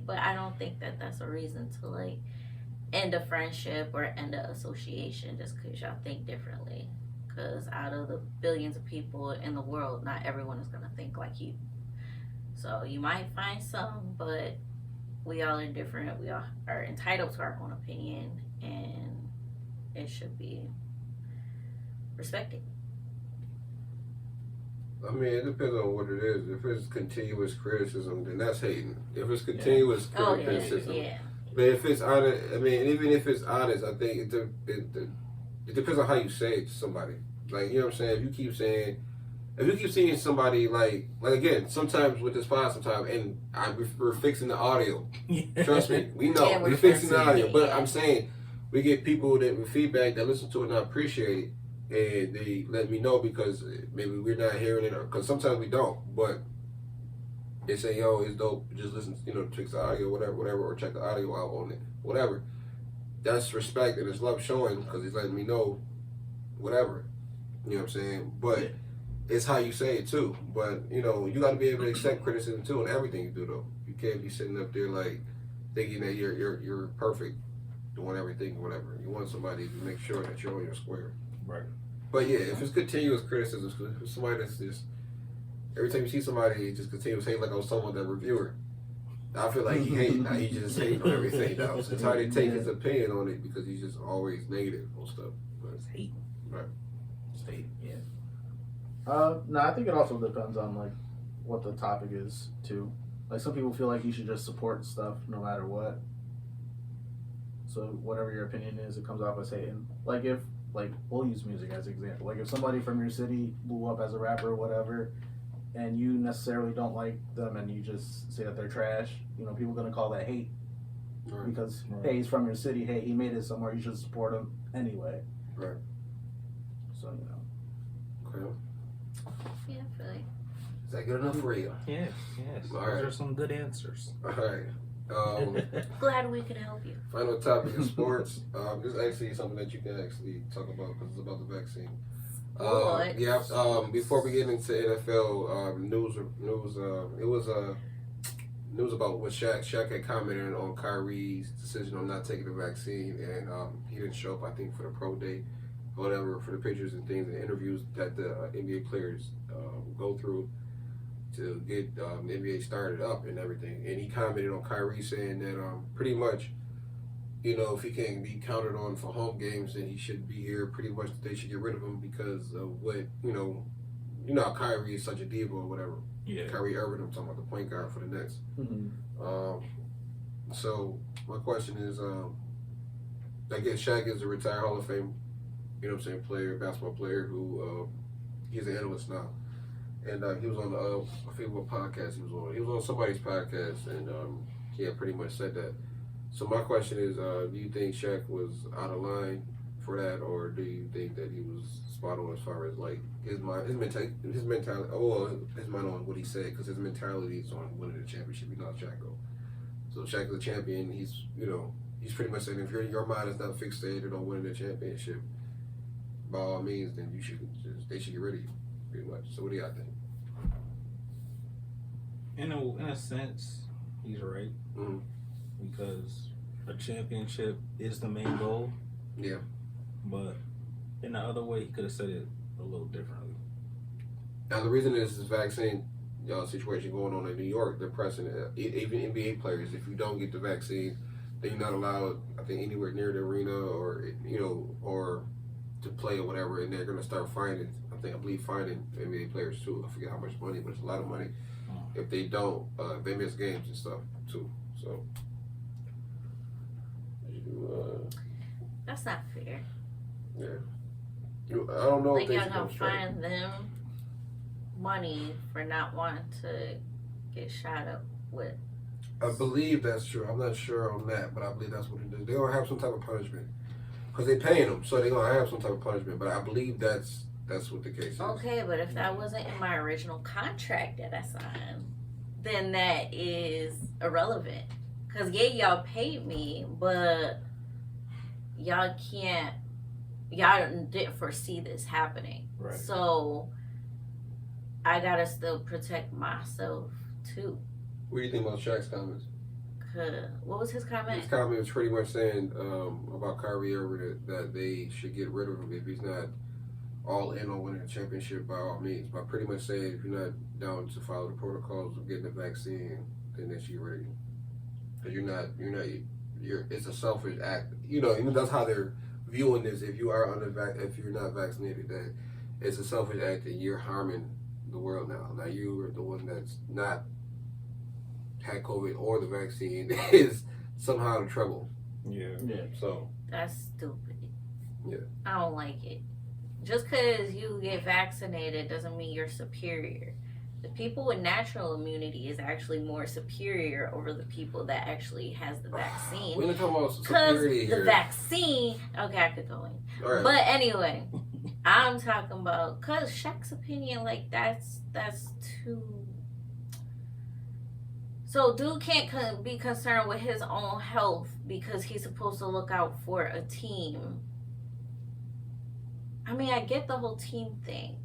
Speaker 5: but I don't think that that's a reason to like end a friendship or end an association just because y'all think differently. Because out of the billions of people in the world, not everyone is going to think like you. So you might find some, but we all are different. We all are entitled to our own opinion, and it should be respected.
Speaker 2: I mean, it depends on what it is. If it's continuous criticism, then that's hating. If it's continuous criticism, but if it's honest, I mean, even if it's honest, I think it depends on how you say it to somebody. Like, you know what I'm saying? If you keep seeing somebody like again, sometimes with this pod, and we're fixing the audio. Trust me, we know we're fixing the audio. But I'm saying we get people that with feedback that listen to it and I appreciate it, and they let me know because maybe we're not hearing it, because sometimes we don't, but. They say, yo, it's dope. Just listen, fix the audio, whatever, or check the audio out on it, whatever. That's respect and it's love showing because he's letting me know, whatever. You know what I'm saying? But it's how you say it too. But you got to be able to accept criticism too in everything you do though. You can't be sitting up there like thinking that you're perfect, doing everything or whatever. You want somebody to make sure that you're on your square.
Speaker 3: Right.
Speaker 2: But yeah, if it's continuous criticism, if it's somebody that's just every time you see somebody just continues hate, like I was talking about that reviewer, I feel like he hate. Now he just hating on everything else. It's hard to take his opinion on it because he's just always negative on stuff. But
Speaker 3: It's hate.
Speaker 2: Right.
Speaker 3: It's hate. Yeah.
Speaker 4: No, I think it also depends on like what the topic is too. Like some people feel like you should just support stuff no matter what. So whatever your opinion is, it comes off as hating. Like if we'll use music as an example. Like if somebody from your city blew up as a rapper or whatever, and you necessarily don't like them and you just say that they're trash, people are going to call that hate.
Speaker 2: Right.
Speaker 4: Because, hey, he's from your city, hey, he made it somewhere, you should support him anyway.
Speaker 2: Right.
Speaker 4: So,
Speaker 2: Okay.
Speaker 5: Yeah, I feel like.
Speaker 2: Is that good enough for you?
Speaker 3: Yes.
Speaker 2: All
Speaker 3: Those
Speaker 2: right.
Speaker 3: are some good answers.
Speaker 2: All right.
Speaker 5: Glad we could help you.
Speaker 2: Final topic is sports. This is actually something that you can actually talk about because it's about the vaccine. Before we get into NFL news, it was news about what Shaq had commented on Kyrie's decision on not taking the vaccine, and he didn't show up, I think, for the pro day, or whatever, for the pictures and things and interviews that the NBA players go through to get the NBA started up and everything. And he commented on Kyrie saying that pretty much, if he can't be counted on for home games, then he shouldn't be here. Pretty much they should get rid of him because of what, how Kyrie is such a diva or whatever.
Speaker 3: Yeah.
Speaker 2: Kyrie Irving, I'm talking about the point guard for the Nets.
Speaker 4: mm-hmm.
Speaker 2: So my question is, I guess Shaq is a retired Hall of Fame, basketball player who he's an analyst now. And he was on I forget what podcast he was on. He was on somebody's podcast, and he had pretty much said that. So my question is, do you think Shaq was out of line for that, or do you think that he was spot on as far as like his mentality? His mind on what he said, because his mentality is on winning the championship. You know how Shaq go. So Shaq is a champion. He's he's pretty much saying if your mind is not fixated on winning the championship, by all means, then they should get rid of you, pretty much. So what do y'all think?
Speaker 3: In a sense, he's right.
Speaker 2: Mm-hmm.
Speaker 3: Because a championship is the main goal.
Speaker 2: Yeah.
Speaker 3: But in the other way, he could have said it a little differently.
Speaker 2: Now the reason is this vaccine situation going on in New York. They're pressing even NBA players. If you don't get the vaccine, then you're not allowed, I think, anywhere near the arena or or to play or whatever. And they're gonna start fining. I believe fining NBA players too. I forget how much money, but it's a lot of money if they don't. If they miss games and stuff too. So.
Speaker 5: That's not fair.
Speaker 2: Yeah. I don't know
Speaker 5: like
Speaker 2: if they
Speaker 5: y'all
Speaker 2: should
Speaker 5: gonna
Speaker 2: go straight.
Speaker 5: find them money for not wanting to get shot up with.
Speaker 2: I believe that's true. I'm not sure on that, but I believe that's what it is. They're gonna have some type of punishment because they're paying them, so they're gonna have some type of punishment. But I believe that's what the case is.
Speaker 5: Okay, but if that wasn't in my original contract that I signed, then that is irrelevant. Cause yeah, y'all paid me, but y'all didn't foresee this happening.
Speaker 3: Right.
Speaker 5: So I gotta still protect myself too.
Speaker 2: What do you think about Shaq's comments?
Speaker 5: What was his comment?
Speaker 2: His comment was pretty much saying about Kyrie Irving that they should get rid of him if he's not all in on winning the championship by all means. By pretty much saying if you're not down to follow the protocols of getting the vaccine, then they should get rid of you. Because it's a selfish act. That's how they're viewing this. If you are if you're not vaccinated, that it's a selfish act and you're harming the world now. Now you are the one that's not had COVID or the vaccine is somehow in trouble.
Speaker 3: Yeah.
Speaker 2: So
Speaker 5: That's stupid.
Speaker 2: Yeah.
Speaker 5: I don't like it. Just because you get vaccinated doesn't mean you're superior. The people with natural immunity is actually more superior over the people that actually has the vaccine.
Speaker 2: we're not talking about
Speaker 5: Because
Speaker 2: security
Speaker 5: the
Speaker 2: here.
Speaker 5: vaccine, okay, I could go in.
Speaker 2: All right.
Speaker 5: But anyway, I'm talking about, because Shaq's opinion, like, that's too. So, dude can't be concerned with his own health because he's supposed to look out for a team. I mean, I get the whole team thing.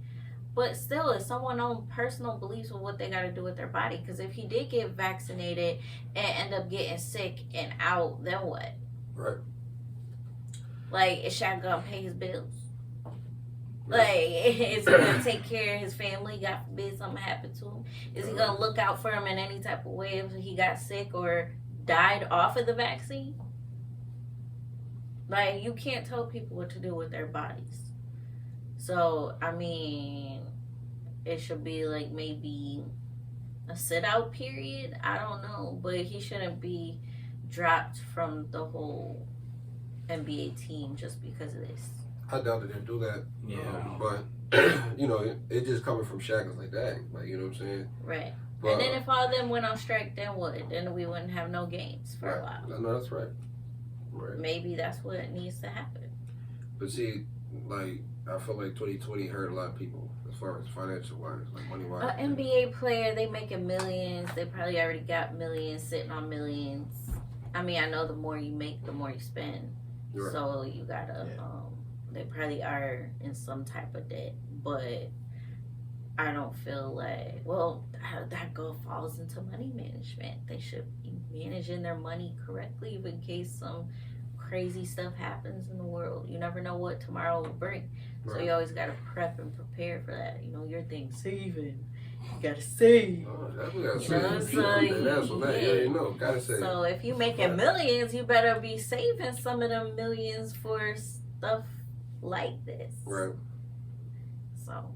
Speaker 5: But still, it's someone's own personal beliefs of what they got to do with their body. Because if he did get vaccinated and end up getting sick and out, then what?
Speaker 2: Right.
Speaker 5: Like, is Shaq gonna pay his bills? Like, is he gonna take care of his family? God forbid something happened to him. Is he gonna look out for him in any type of way if he got sick or died off of the vaccine? Like, you can't tell people what to do with their bodies. So, I mean, it should be like maybe a sit-out period. I don't know, but he shouldn't be dropped from the whole NBA team just because of this.
Speaker 2: I doubt that they'll do that.
Speaker 3: Yeah.
Speaker 2: But it just coming from Shaq is like that. Like, you know what I'm saying?
Speaker 5: Right.
Speaker 2: But,
Speaker 5: And then if all of them went on strike, then what? Then we wouldn't have no games for a while.
Speaker 2: No, that's right. Right.
Speaker 5: Maybe that's what needs to happen.
Speaker 2: But see, like, I feel like 2020 hurt a lot of people as far as financial wise, like money wise.
Speaker 5: An NBA player, they making millions. They probably already got millions, sitting on millions. I mean, I know the more you make, the more you spend.
Speaker 2: Right.
Speaker 5: So you gotta, they probably are in some type of debt. But I don't feel like, well, that falls into money management. They should be managing their money correctly in case some crazy stuff happens in the world. You never know what tomorrow will bring. So you always gotta prep and prepare for that. Your thing saving. You gotta save.
Speaker 2: Oh, definitely gotta
Speaker 5: You know what I'm
Speaker 2: save.
Speaker 5: saying?
Speaker 2: That's what that. Yeah, gotta save.
Speaker 5: So if you making millions, you better be saving some of them millions for stuff like this.
Speaker 2: Right.
Speaker 5: So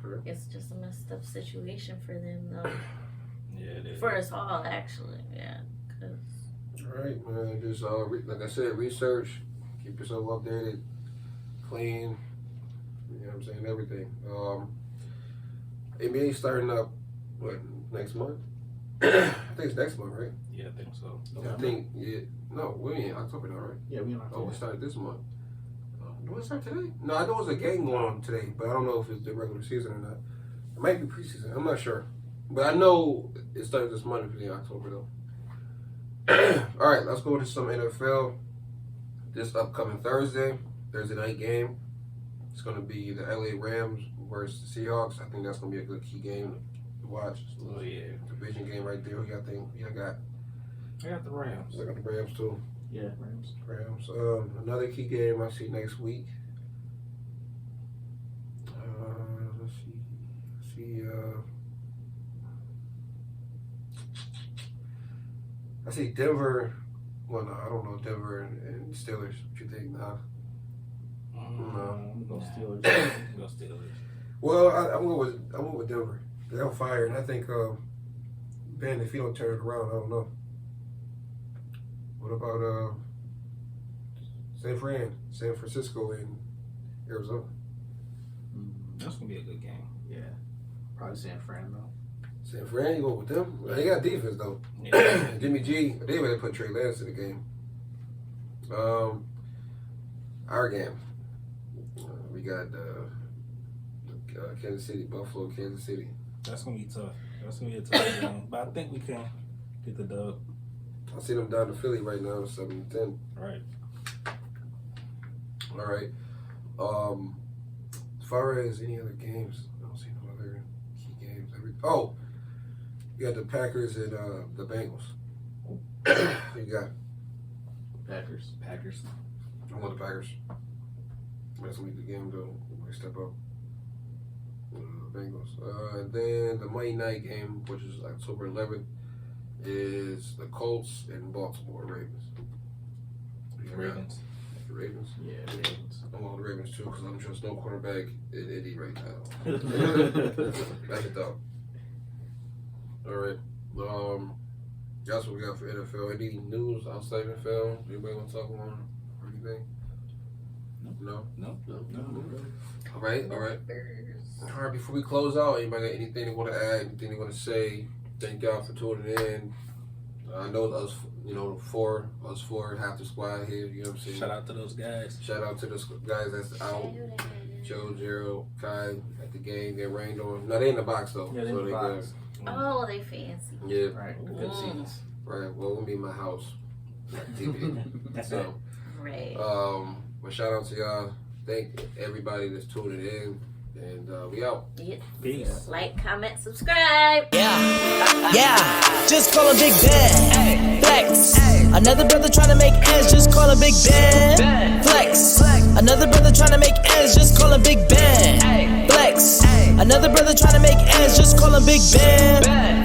Speaker 2: Okay.
Speaker 5: it's just a messed up situation for them, though.
Speaker 3: Yeah, it is.
Speaker 5: For us all, actually. Yeah. 'Cause
Speaker 2: All right, man. Just like I said, research. Keep yourself updated. Clean. You know what I'm saying? Everything. NBA starting up next month? I think it's next month, right?
Speaker 3: Yeah, I think so.
Speaker 2: I think no, we're in October now, right?
Speaker 4: Yeah, we in
Speaker 2: Oh,
Speaker 4: October.
Speaker 2: we started this month. Do we start today? No, I know there's a game going on today, but I don't know if it's the regular season or not. It might be preseason. I'm not sure, but I know it started this month in October though. All right, let's go into some NFL. This upcoming Thursday night game. It's going to be the LA Rams versus the Seahawks. I think that's going to be a good key game to watch.
Speaker 3: Oh yeah,
Speaker 2: Division game right there. Who y'all think? I got
Speaker 3: the Rams.
Speaker 2: I got the Rams too.
Speaker 4: Yeah, Rams.
Speaker 2: Rams. Another key game I see next week. Let's see. I see Denver. Well, no, I don't know Denver and Steelers. What you think? Nah.
Speaker 4: I'm going Steelers.
Speaker 3: Go Steelers.
Speaker 2: Well, I went with Denver. They're on fire, and I think Ben, if he don't turn it around, I don't know. What about San Francisco, and Arizona?
Speaker 3: That's gonna be a good game.
Speaker 4: Yeah, probably San Fran though.
Speaker 2: San Fran, you go with them? Well, they got defense though.
Speaker 3: Yeah.
Speaker 2: Jimmy G, they better put Trey Lance in the game. Our game, we got Kansas City, Buffalo, Kansas City.
Speaker 3: That's gonna be tough. That's gonna be a tough game, but I think we can get the dub.
Speaker 2: I see them down to Philly right now, 7-10.
Speaker 3: Right.
Speaker 2: All right. As far as any other games, I don't see no other key games. You got the Packers and the Bengals. You got
Speaker 4: Packers.
Speaker 2: I want the Packers. That's gonna be the game though. We step up. Bengals. And then the Monday night game, which is October 11th, is the Colts and Baltimore Ravens.
Speaker 3: Ravens.
Speaker 2: The Ravens.
Speaker 4: Yeah, Ravens.
Speaker 2: I'm on the Ravens too because I don't trust no quarterback in Indy right now. Back it up. All right. That's what we got for NFL. Any news outside NFL? Anybody want to talk about or anything? No. All right. All right. Before we close out, anybody got anything they want to add? Anything they want to say? Thank y'all for tuning in. I know us, us four, half the squad here. You know what I'm saying?
Speaker 3: Shout out to those guys.
Speaker 2: Shout out to the guys that's out. Joe, Gerald, Kai at the game. Get rained on. No, they in the box though.
Speaker 4: Yeah, they in the box.
Speaker 5: Oh, they fancy.
Speaker 2: Yeah.
Speaker 4: Right, the good seats.
Speaker 2: Right. Well, we'll be in my house. TV. So.
Speaker 5: Right.
Speaker 2: But shout out to y'all. Thank everybody that's tuning in. And we out.
Speaker 5: Yep.
Speaker 3: Peace.
Speaker 5: Like, comment, subscribe.
Speaker 1: Yeah, just call him Big Ben. Flex. Another brother trying to make ends, just call him Big Ben. Flex. Another brother trying to make ends, just call him Big Ben. Flex. Another brother trying to make ends, just call him Big Ben.